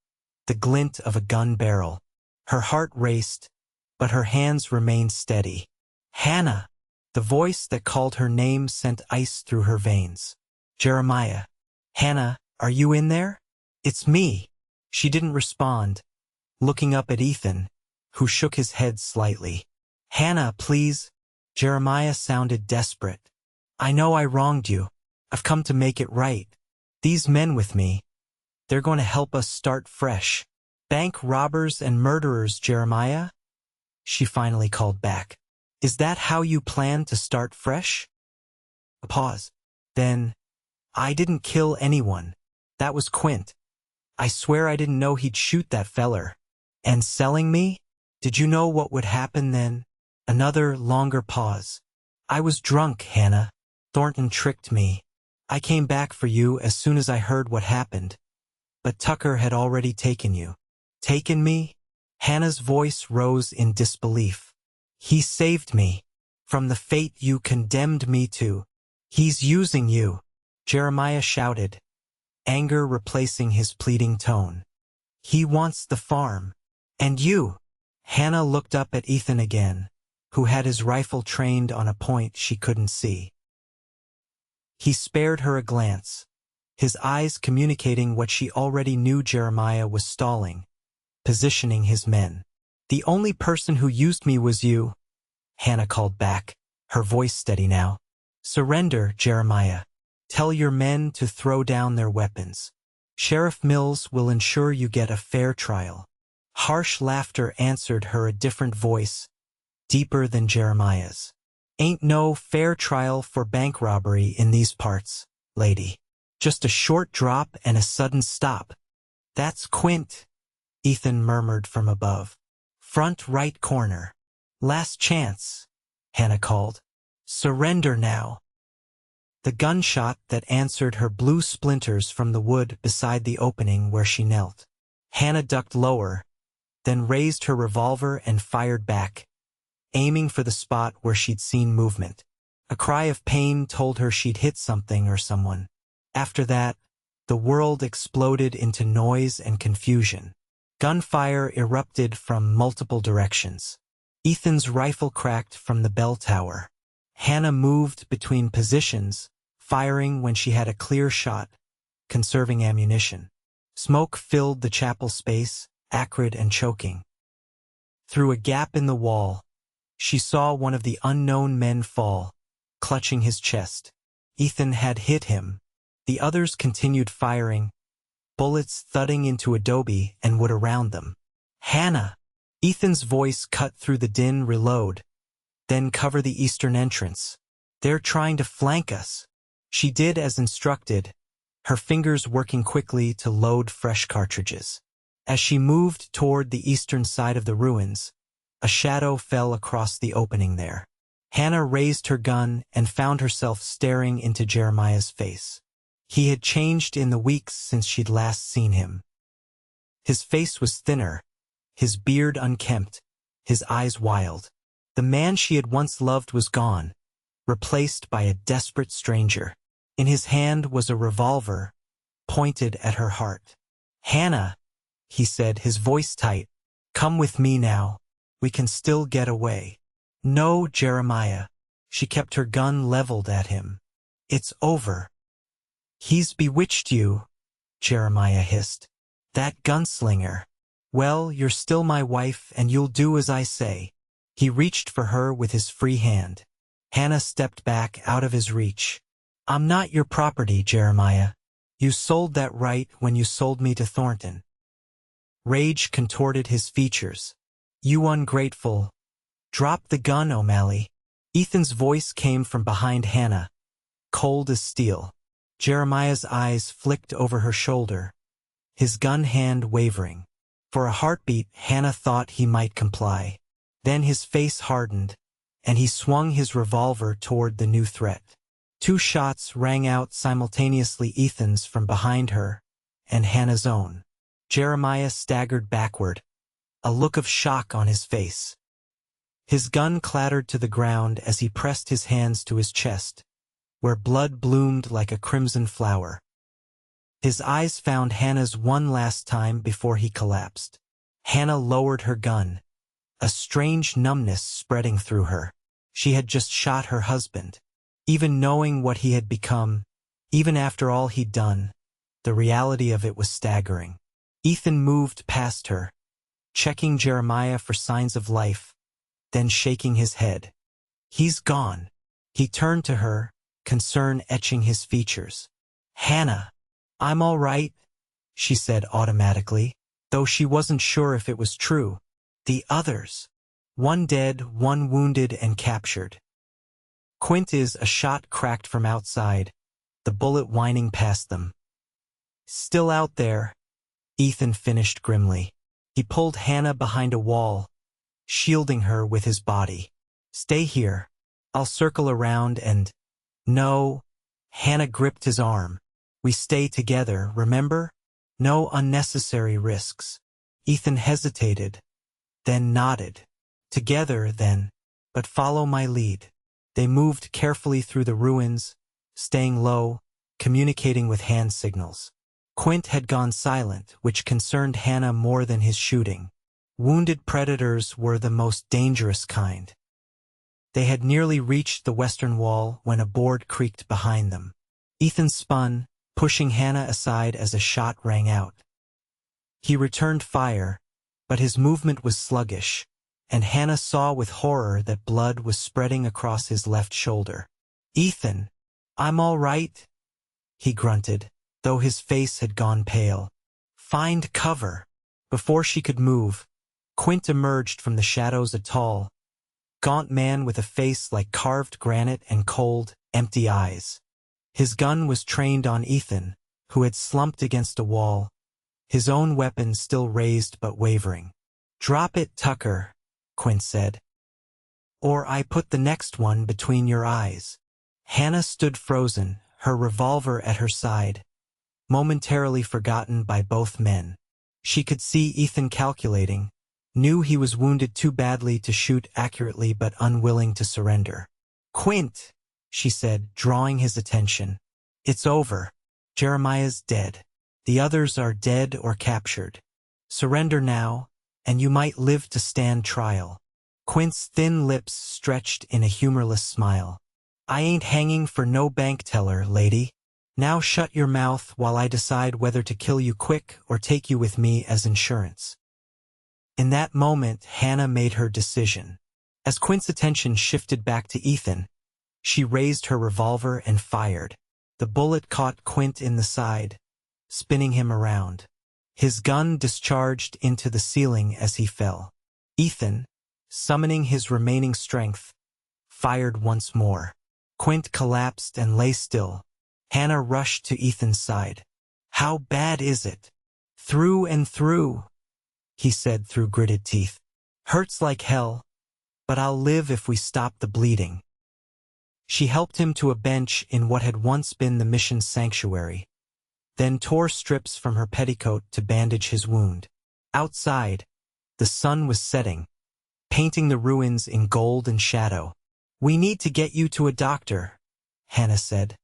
the glint of a gun barrel. Her heart raced, but her hands remained steady. "Hannah!" The voice that called her name sent ice through her veins. "Jeremiah." "Hannah, are you in there?" "It's me." She didn't respond, looking up at Ethan, who shook his head slightly. "Hannah, please." Jeremiah sounded desperate. "I know I wronged you. I've come to make it right. These men with me, they're going to help us start fresh. Bank robbers and murderers, Jeremiah," she finally called back. "Is that how you plan to start fresh?" A pause. Then, "I didn't kill anyone. That was Quint. I swear I didn't know he'd shoot that feller. And selling me? Did you know what would happen then?" Another longer pause. "I was drunk, Hannah. Thornton tricked me. I came back for you as soon as I heard what happened. But Tucker had already taken you." "Taken me?" Hannah's voice rose in disbelief. "He saved me from the fate you condemned me to. He's using you," Jeremiah shouted, anger replacing his pleading tone. "He wants the farm. And you." Hannah looked up at Ethan again, who had his rifle trained on a point she couldn't see. He spared her a glance, his eyes communicating what she already knew. Jeremiah was stalling, positioning his men. "The only person who used me was you," Hannah called back, her voice steady now. "Surrender, Jeremiah. Tell your men to throw down their weapons. Sheriff Mills will ensure you get a fair trial." Harsh laughter answered her, a different voice, deeper than Jeremiah's. "Ain't no fair trial for bank robbery in these parts, lady. Just a short drop and a sudden stop." "That's Quint," Ethan murmured from above. "Front right corner. Last chance," Hannah called. "Surrender now." The gunshot that answered her blew splinters from the wood beside the opening where she knelt. Hannah ducked lower, then raised her revolver and fired back, aiming for the spot where she'd seen movement. A cry of pain told her she'd hit something or someone. After that, the world exploded into noise and confusion. Gunfire erupted from multiple directions. Ethan's rifle cracked from the bell tower. Hannah moved between positions, firing when she had a clear shot, conserving ammunition. Smoke filled the chapel space, acrid and choking. Through a gap in the wall, she saw one of the unknown men fall, clutching his chest. Ethan had hit him. The others continued firing, bullets thudding into adobe and wood around them. "Hannah!" Ethan's voice cut through the din. "Reload. Then cover the eastern entrance. They're trying to flank us." She did as instructed, her fingers working quickly to load fresh cartridges. As she moved toward the eastern side of the ruins, a shadow fell across the opening there. Hannah raised her gun and found herself staring into Jeremiah's face. He had changed in the weeks since she'd last seen him. His face was thinner, his beard unkempt, his eyes wild. The man she had once loved was gone, replaced by a desperate stranger. In his hand was a revolver, pointed at her heart. "Hannah," he said, his voice tight, "come with me now. We can still get away." "No, Jeremiah." She kept her gun leveled at him. "It's over." "He's bewitched you," Jeremiah hissed. "That gunslinger. Well, you're still my wife and you'll do as I say." He reached for her with his free hand. Hannah stepped back out of his reach. "I'm not your property, Jeremiah. You sold that right when you sold me to Thornton." Rage contorted his features. "You ungrateful. Drop the gun, O'Malley." Ethan's voice came from behind Hannah, cold as steel. Jeremiah's eyes flicked over her shoulder, his gun hand wavering. For a heartbeat, Hannah thought he might comply. Then his face hardened, and he swung his revolver toward the new threat. 2 shots rang out simultaneously, Ethan's from behind her, and Hannah's own. Jeremiah staggered backward, a look of shock on his face. His gun clattered to the ground as he pressed his hands to his chest, where blood bloomed like a crimson flower. His eyes found Hannah's one last time before he collapsed. Hannah lowered her gun, a strange numbness spreading through her. She had just shot her husband. Even knowing what he had become, even after all he'd done, the reality of it was staggering. Ethan moved past her, checking Jeremiah for signs of life, then shaking his head. "He's gone." He turned to her, concern etching his features. "Hannah, I'm all right," she said automatically, though she wasn't sure if it was true. "The others. One dead, one wounded and captured." "Quint is," a shot cracked from outside, the bullet whining past them. "Still out there," Ethan finished grimly. He pulled Hannah behind a wall, shielding her with his body. "Stay here. I'll circle around and—" "No." Hannah gripped his arm. "We stay together, remember? No unnecessary risks." Ethan hesitated, then nodded. "Together, then, but follow my lead." They moved carefully through the ruins, staying low, communicating with hand signals. Quint had gone silent, which concerned Hannah more than his shooting. Wounded predators were the most dangerous kind. They had nearly reached the western wall when a board creaked behind them. Ethan spun, pushing Hannah aside as a shot rang out. He returned fire, but his movement was sluggish, and Hannah saw with horror that blood was spreading across his left shoulder. "Ethan, I'm all right," he grunted, though his face had gone pale. "Find cover." Before she could move, Quint emerged from the shadows, a tall, gaunt man with a face like carved granite and cold, empty eyes. His gun was trained on Ethan, who had slumped against a wall, his own weapon still raised but wavering. "Drop it, Tucker," Quint said, "or I put the next one between your eyes." Hannah stood frozen, her revolver at her side, momentarily forgotten by both men. She could see Ethan calculating, knew he was wounded too badly to shoot accurately but unwilling to surrender. "Quint," she said, drawing his attention. "It's over. Jeremiah's dead. The others are dead or captured. Surrender now, and you might live to stand trial." Quint's thin lips stretched in a humorless smile. "I ain't hanging for no bank teller, lady. Now shut your mouth while I decide whether to kill you quick or take you with me as insurance." In that moment, Hannah made her decision. As Quint's attention shifted back to Ethan, she raised her revolver and fired. The bullet caught Quint in the side, spinning him around. His gun discharged into the ceiling as he fell. Ethan, summoning his remaining strength, fired once more. Quint collapsed and lay still. Hannah rushed to Ethan's side. "How bad is it?" "Through and through," he said through gritted teeth. "Hurts like hell, but I'll live if we stop the bleeding." She helped him to a bench in what had once been the mission's sanctuary, then tore strips from her petticoat to bandage his wound. Outside, the sun was setting, painting the ruins in gold and shadow. "We need to get you to a doctor," Hannah said,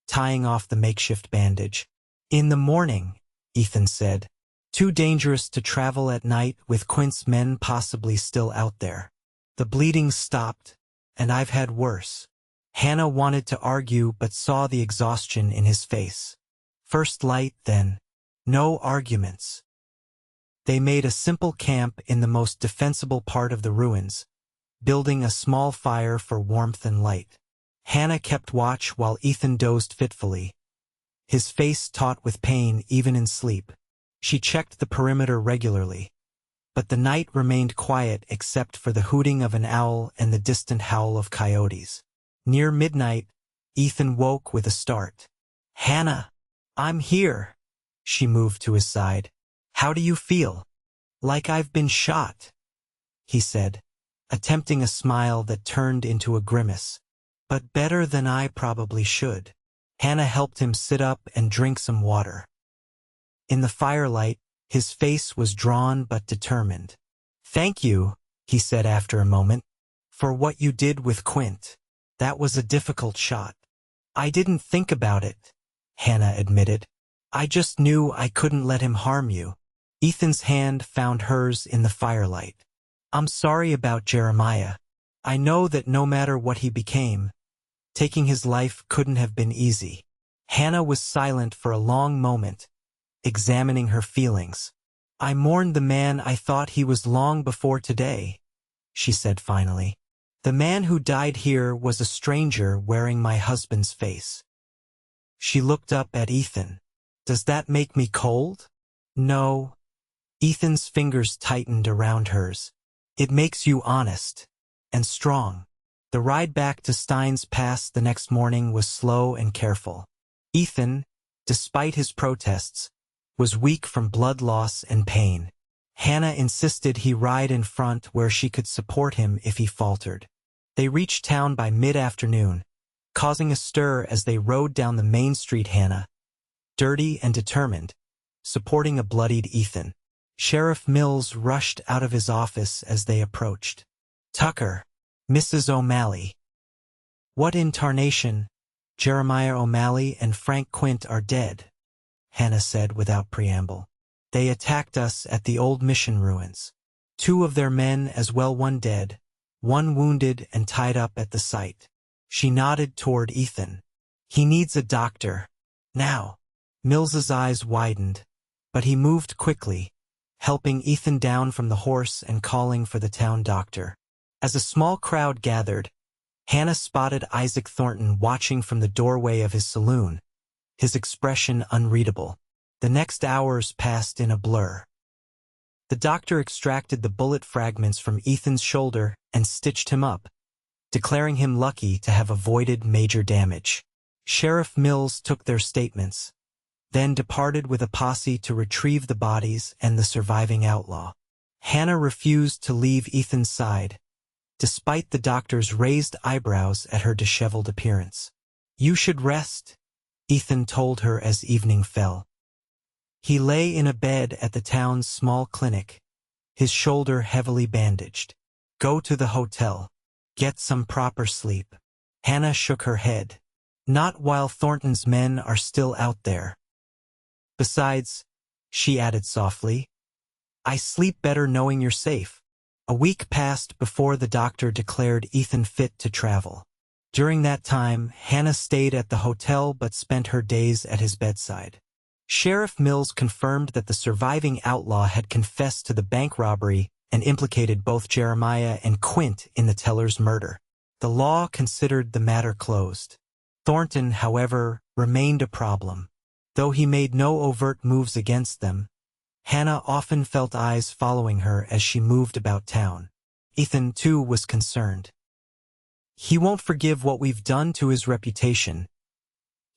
tying off the makeshift bandage. "In the morning," Ethan said. "Too dangerous to travel at night with Quint's men possibly still out there. The bleeding stopped, and I've had worse." Hannah wanted to argue but saw the exhaustion in his face. First light, then. No arguments. They made a simple camp in the most defensible part of the ruins, building a small fire for warmth and light. Hannah kept watch while Ethan dozed fitfully, his face taut with pain even in sleep. She checked the perimeter regularly, but the night remained quiet except for the hooting of an owl and the distant howl of coyotes. Near midnight, Ethan woke with a start. "Hannah, I'm here." She moved to his side. "How do you feel?" "Like I've been shot," he said, attempting a smile that turned into a grimace. "But better than I probably should." Hannah helped him sit up and drink some water. In the firelight, his face was drawn but determined. "Thank you," he said after a moment, "for what you did with Quint. That was a difficult shot." "I didn't think about it," Hannah admitted. "I just knew I couldn't let him harm you." Ethan's hand found hers in the firelight. "I'm sorry about Jeremiah. I know that no matter what he became, taking his life couldn't have been easy." Hannah was silent for a long moment, examining her feelings. "I mourned the man I thought he was long before today," she said finally. "The man who died here was a stranger wearing my husband's face." She looked up at Ethan. "Does that make me cold?" "No." Ethan's fingers tightened around hers. "It makes you honest and strong." The ride back to Stein's Pass the next morning was slow and careful. Ethan, despite his protests, was weak from blood loss and pain. Hannah insisted he ride in front where she could support him if he faltered. They reached town by mid-afternoon, causing a stir as they rode down the main street. Hannah, dirty and determined, supporting a bloodied Ethan. Sheriff Mills rushed out of his office as they approached. "Tucker, Mrs. O'Malley." "What in tarnation? Jeremiah O'Malley and Frank Quint are dead," Hannah said without preamble. "They attacked us at the old mission ruins. 2 of their men as well, 1 dead, 1 wounded and tied up at the site." She nodded toward Ethan. "He needs a doctor. Now." Mills's eyes widened, but he moved quickly, helping Ethan down from the horse and calling for the town doctor. As a small crowd gathered, Hannah spotted Isaac Thornton watching from the doorway of his saloon, his expression unreadable. The next hours passed in a blur. The doctor extracted the bullet fragments from Ethan's shoulder and stitched him up, declaring him lucky to have avoided major damage. Sheriff Mills took their statements, then departed with a posse to retrieve the bodies and the surviving outlaw. Hannah refused to leave Ethan's side, despite the doctor's raised eyebrows at her disheveled appearance. "You should rest," Ethan told her as evening fell. He lay in a bed at the town's small clinic, his shoulder heavily bandaged. "Go to the hotel. Get some proper sleep." Hannah shook her head. "Not while Thornton's men are still out there. Besides," she added softly, "I sleep better knowing you're safe." A week passed before the doctor declared Ethan fit to travel. During that time, Hannah stayed at the hotel but spent her days at his bedside. Sheriff Mills confirmed that the surviving outlaw had confessed to the bank robbery and implicated both Jeremiah and Quint in the teller's murder. The law considered the matter closed. Thornton, however, remained a problem. Though he made no overt moves against them, Hannah often felt eyes following her as she moved about town. Ethan, too, was concerned. "He won't forgive what we've done to his reputation,"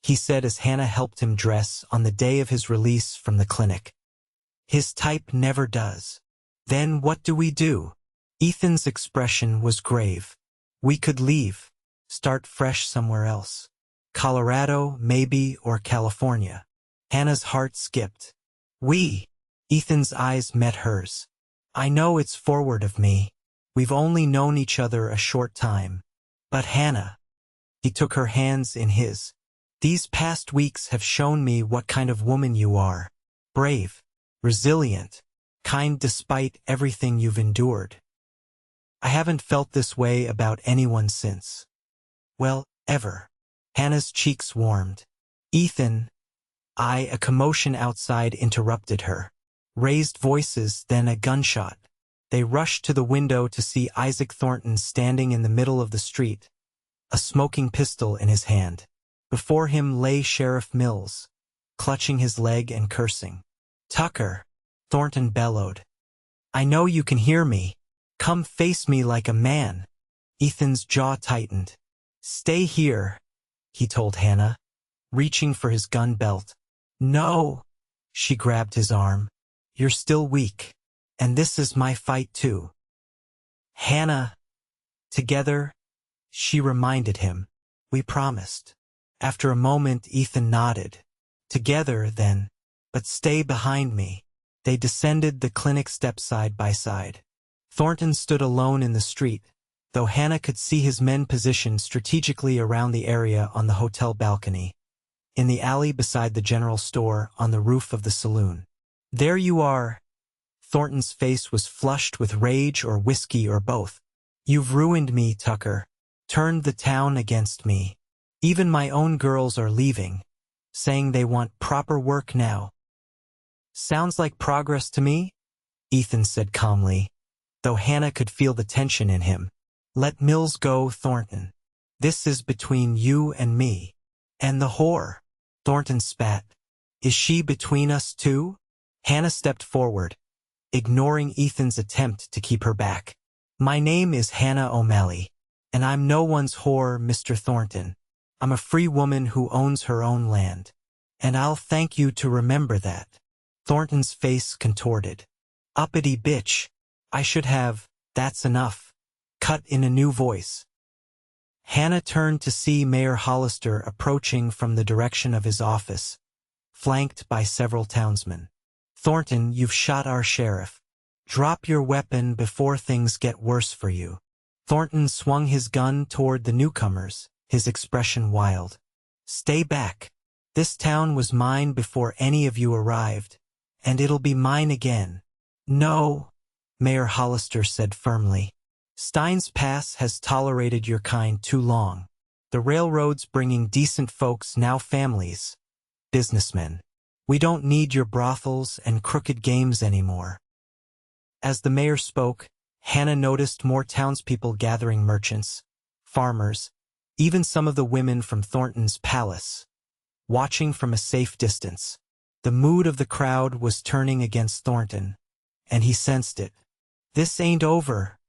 he said as Hannah helped him dress on the day of his release from the clinic. "His type never does." "Then what do we do?" Ethan's expression was grave. "We could leave, start fresh somewhere else. Colorado, maybe, or California." Hannah's heart skipped. "We?" Ethan's eyes met hers. "I know it's forward of me. We've only known each other a short time. But Hannah," he took her hands in his, "these past weeks have shown me what kind of woman you are. Brave, resilient, kind despite everything you've endured. I haven't felt this way about anyone since. Well, ever." Hannah's cheeks warmed. "Ethan," a commotion outside interrupted her. Raised voices, then a gunshot. They rushed to the window to see Isaac Thornton standing in the middle of the street, a smoking pistol in his hand. Before him lay Sheriff Mills, clutching his leg and cursing. Tucker, Thornton bellowed. I know you can hear me. Come face me like a man. Ethan's jaw tightened. Stay here, he told Hannah, reaching for his gun belt. No, she grabbed his arm. You're still weak. And this is my fight too. Hannah. Together, she reminded him. We promised. After a moment, Ethan nodded. Together, then. But stay behind me. They descended the clinic steps side by side. Thornton stood alone in the street, though Hannah could see his men positioned strategically around the area on the hotel balcony, in the alley beside the general store, on the roof of the saloon. There you are. Thornton's face was flushed with rage or whiskey or both. You've ruined me, Tucker. Turned the town against me. Even my own girls are leaving, saying they want proper work now. Sounds like progress to me, Ethan said calmly, though Hannah could feel the tension in him. Let Mills go, Thornton. This is between you and me. And the whore. Thornton spat. Is she between us too? Hannah stepped forward, ignoring Ethan's attempt to keep her back. My name is Hannah O'Malley, and I'm no one's whore, Mr. Thornton. I'm a free woman who owns her own land. And I'll thank you to remember that. Thornton's face contorted. Uppity bitch. I should have, that's enough. Cut in a new voice. Hannah turned to see Mayor Hollister approaching from the direction of his office, flanked by several townsmen. Thornton, you've shot our sheriff. Drop your weapon before things get worse for you. Thornton swung his gun toward the newcomers, his expression wild. Stay back. This town was mine before any of you arrived, and it'll be mine again. No, Mayor Hollister said firmly. Steins Pass has tolerated your kind too long. The railroad's bringing decent folks, now families, businessmen. We don't need your brothels and crooked games anymore. As the mayor spoke, Hannah noticed more townspeople gathering, merchants, farmers, even some of the women from Thornton's palace, watching from a safe distance. The mood of the crowd was turning against Thornton, and he sensed it. This ain't over,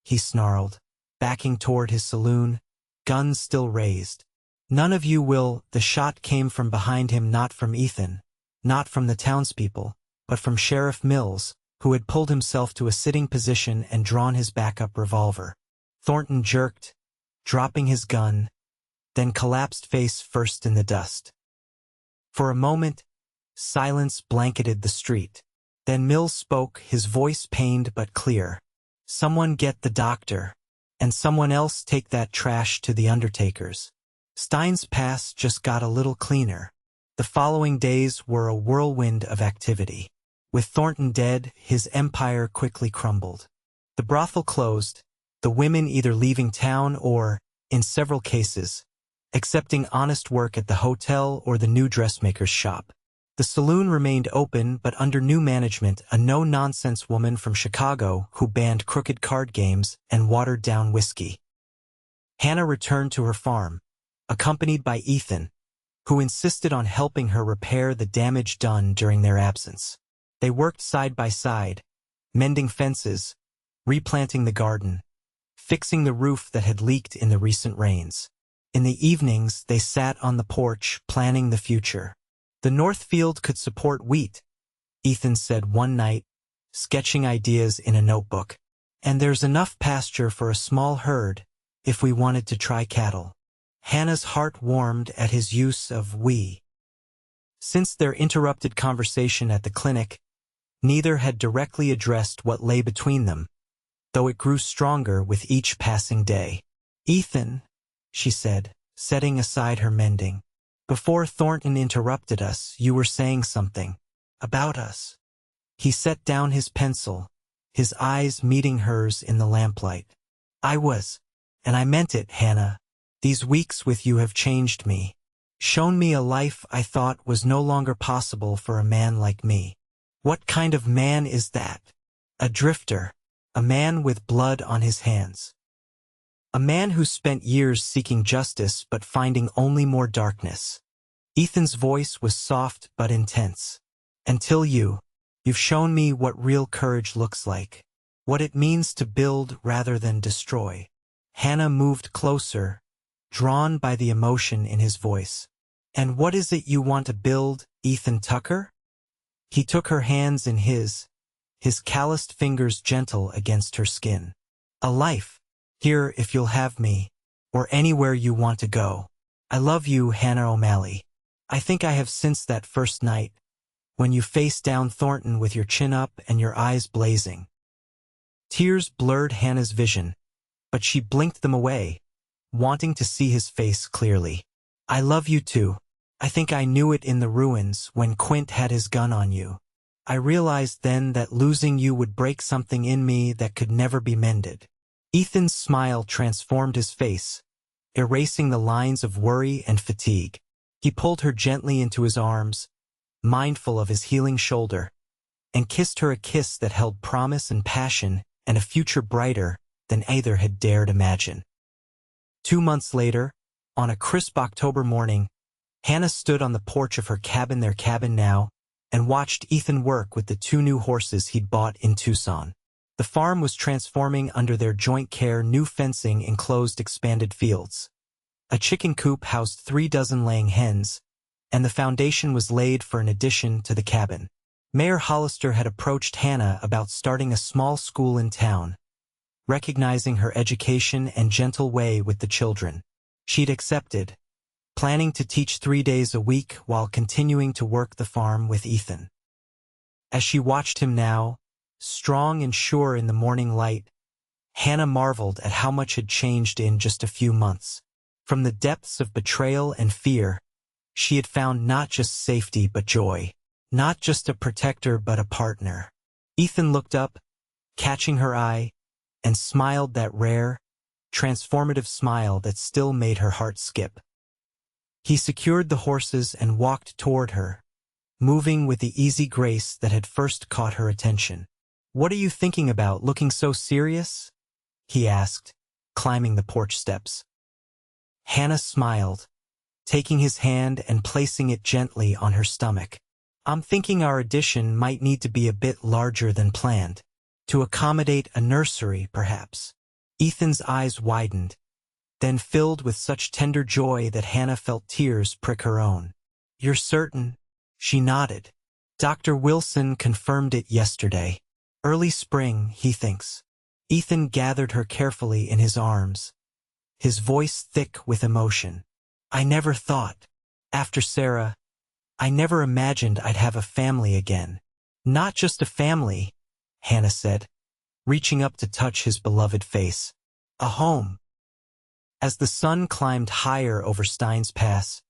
he snarled, backing toward his saloon, guns still raised. None of you will. The shot came from behind him, not from Ethan, not from the townspeople, but from Sheriff Mills, who had pulled himself to a sitting position and drawn his backup revolver. Thornton jerked, dropping his gun, then collapsed face first in the dust. For a moment, silence blanketed the street. Then Mills spoke, his voice pained but clear. Someone get the doctor, and someone else take that trash to the undertaker's. Steins Pass just got a little cleaner. The following days were a whirlwind of activity. With Thornton dead, his empire quickly crumbled. The brothel closed, the women either leaving town or, in several cases, accepting honest work at the hotel or the new dressmaker's shop. The saloon remained open, but under new management, a no-nonsense woman from Chicago who banned crooked card games and watered-down whiskey. Hannah returned to her farm, accompanied by Ethan, who insisted on helping her repair the damage done during their absence. They worked side by side, mending fences, replanting the garden, fixing the roof that had leaked in the recent rains. In the evenings, they sat on the porch, planning the future. The North Field could support wheat, Ethan said one night, sketching ideas in a notebook. And there's enough pasture for a small herd if we wanted to try cattle. Hannah's heart warmed at his use of we. Since their interrupted conversation at the clinic, neither had directly addressed what lay between them, though it grew stronger with each passing day. Ethan, she said, setting aside her mending. Before Thornton interrupted us, you were saying something. About us. He set down his pencil, his eyes meeting hers in the lamplight. I was. And I meant it, Hannah. These weeks with you have changed me. Shown me a life I thought was no longer possible for a man like me. What kind of man is that? A drifter. A man with blood on his hands. A man who spent years seeking justice but finding only more darkness. Ethan's voice was soft but intense. Until you've shown me what real courage looks like. What it means to build rather than destroy. Hannah moved closer, drawn by the emotion in his voice. And what is it you want to build, Ethan Tucker? He took her hands in his calloused fingers gentle against her skin. A life, here if you'll have me, or anywhere you want to go. I love you, Hannah O'Malley. I think I have since that first night, when you faced down Thornton with your chin up and your eyes blazing. Tears blurred Hannah's vision, but she blinked them away, wanting to see his face clearly. I love you too. I think I knew it in the ruins when Quint had his gun on you. I realized then that losing you would break something in me that could never be mended. Ethan's smile transformed his face, erasing the lines of worry and fatigue. He pulled her gently into his arms, mindful of his healing shoulder, and kissed her a kiss that held promise and passion and a future brighter than either had dared imagine. 2 months later, on a crisp October morning, Hannah stood on the porch of her cabin, their cabin now, and watched Ethan work with the 2 new horses he'd bought in Tucson. The farm was transforming under their joint care. New fencing enclosed expanded fields. A chicken coop housed 3 dozen laying hens, and the foundation was laid for an addition to the cabin. Mayor Hollister had approached Hannah about starting a small school in town, recognizing her education and gentle way with the children. She'd accepted, planning to teach 3 days a week while continuing to work the farm with Ethan. As she watched him now, strong and sure in the morning light, Hannah marveled at how much had changed in just a few months. From the depths of betrayal and fear, she had found not just safety but joy, not just a protector but a partner. Ethan looked up, catching her eye, and smiled that rare, transformative smile that still made her heart skip. He secured the horses and walked toward her, moving with the easy grace that had first caught her attention. "What are you thinking about, looking so serious?" he asked, climbing the porch steps. Hannah smiled, taking his hand and placing it gently on her stomach. "I'm thinking our addition might need to be a bit larger than planned. To accommodate a nursery, perhaps." Ethan's eyes widened, then filled with such tender joy that Hannah felt tears prick her own. "You're certain?" She nodded. "Dr. Wilson confirmed it yesterday. Early spring, he thinks." Ethan gathered her carefully in his arms, his voice thick with emotion. "I never thought. After Sarah, I never imagined I'd have a family again." "Not just a family," Hannah said, reaching up to touch his beloved face. "A home." As the sun climbed higher over Steins Pass,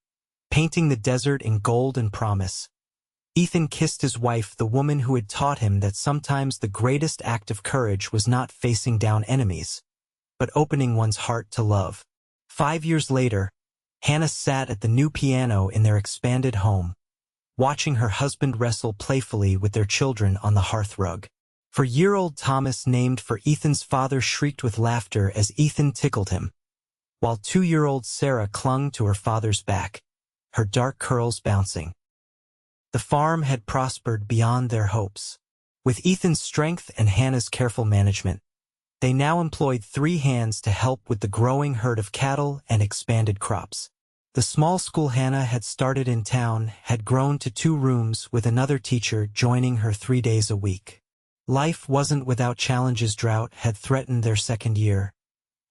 painting the desert in gold and promise, Ethan kissed his wife, the woman who had taught him that sometimes the greatest act of courage was not facing down enemies, but opening one's heart to love. 5 years later, Hannah sat at the new piano in their expanded home, watching her husband wrestle playfully with their children on the hearthrug. Four-year-old Thomas, named for Ethan's father, shrieked with laughter as Ethan tickled him, while 2-year-old Sarah clung to her father's back, her dark curls bouncing. The farm had prospered beyond their hopes. With Ethan's strength and Hannah's careful management, they now employed 3 hands to help with the growing herd of cattle and expanded crops. The small school Hannah had started in town had grown to 2 rooms, with another teacher joining her 3 days a week. Life wasn't without challenges. Drought had threatened their 2nd year,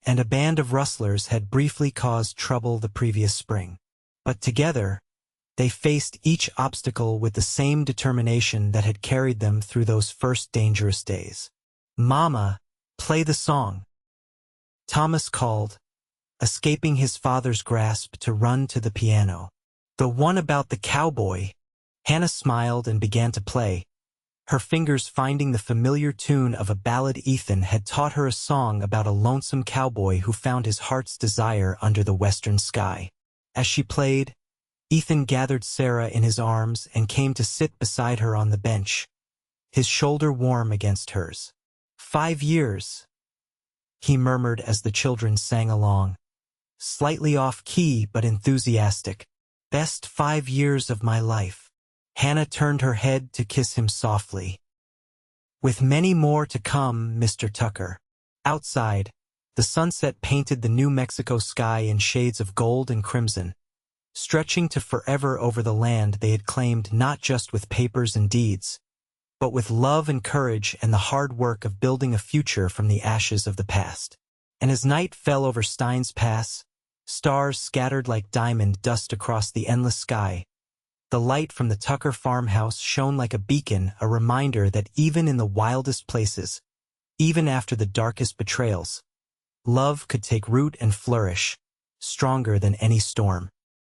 and a band of rustlers had briefly caused trouble the previous spring. But together, they faced each obstacle with the same determination that had carried them through those first dangerous days. "Mama, play the song," Thomas called, escaping his father's grasp to run to the piano. "The one about the cowboy." Hannah smiled and began to play, her fingers finding the familiar tune of a ballad Ethan had taught her, a song about a lonesome cowboy who found his heart's desire under the western sky. As she played, Ethan gathered Sarah in his arms and came to sit beside her on the bench, his shoulder warm against hers. 5 years, he murmured as the children sang along, slightly off-key but enthusiastic. "Best 5 years of my life." Hannah turned her head to kiss him softly. With many more to come, Mr. Tucker. Outside, the sunset painted the New Mexico sky in shades of gold and crimson, stretching to forever over the land they had claimed not just with papers and deeds, but with love and courage and the hard work of building a future from the ashes of the past. And as night fell over Steins Pass, stars scattered like diamond dust across the endless sky, the light from the Tucker farmhouse shone like a beacon, a reminder that even in the wildest places, even after the darkest betrayals, love could take root and flourish, stronger than any storm.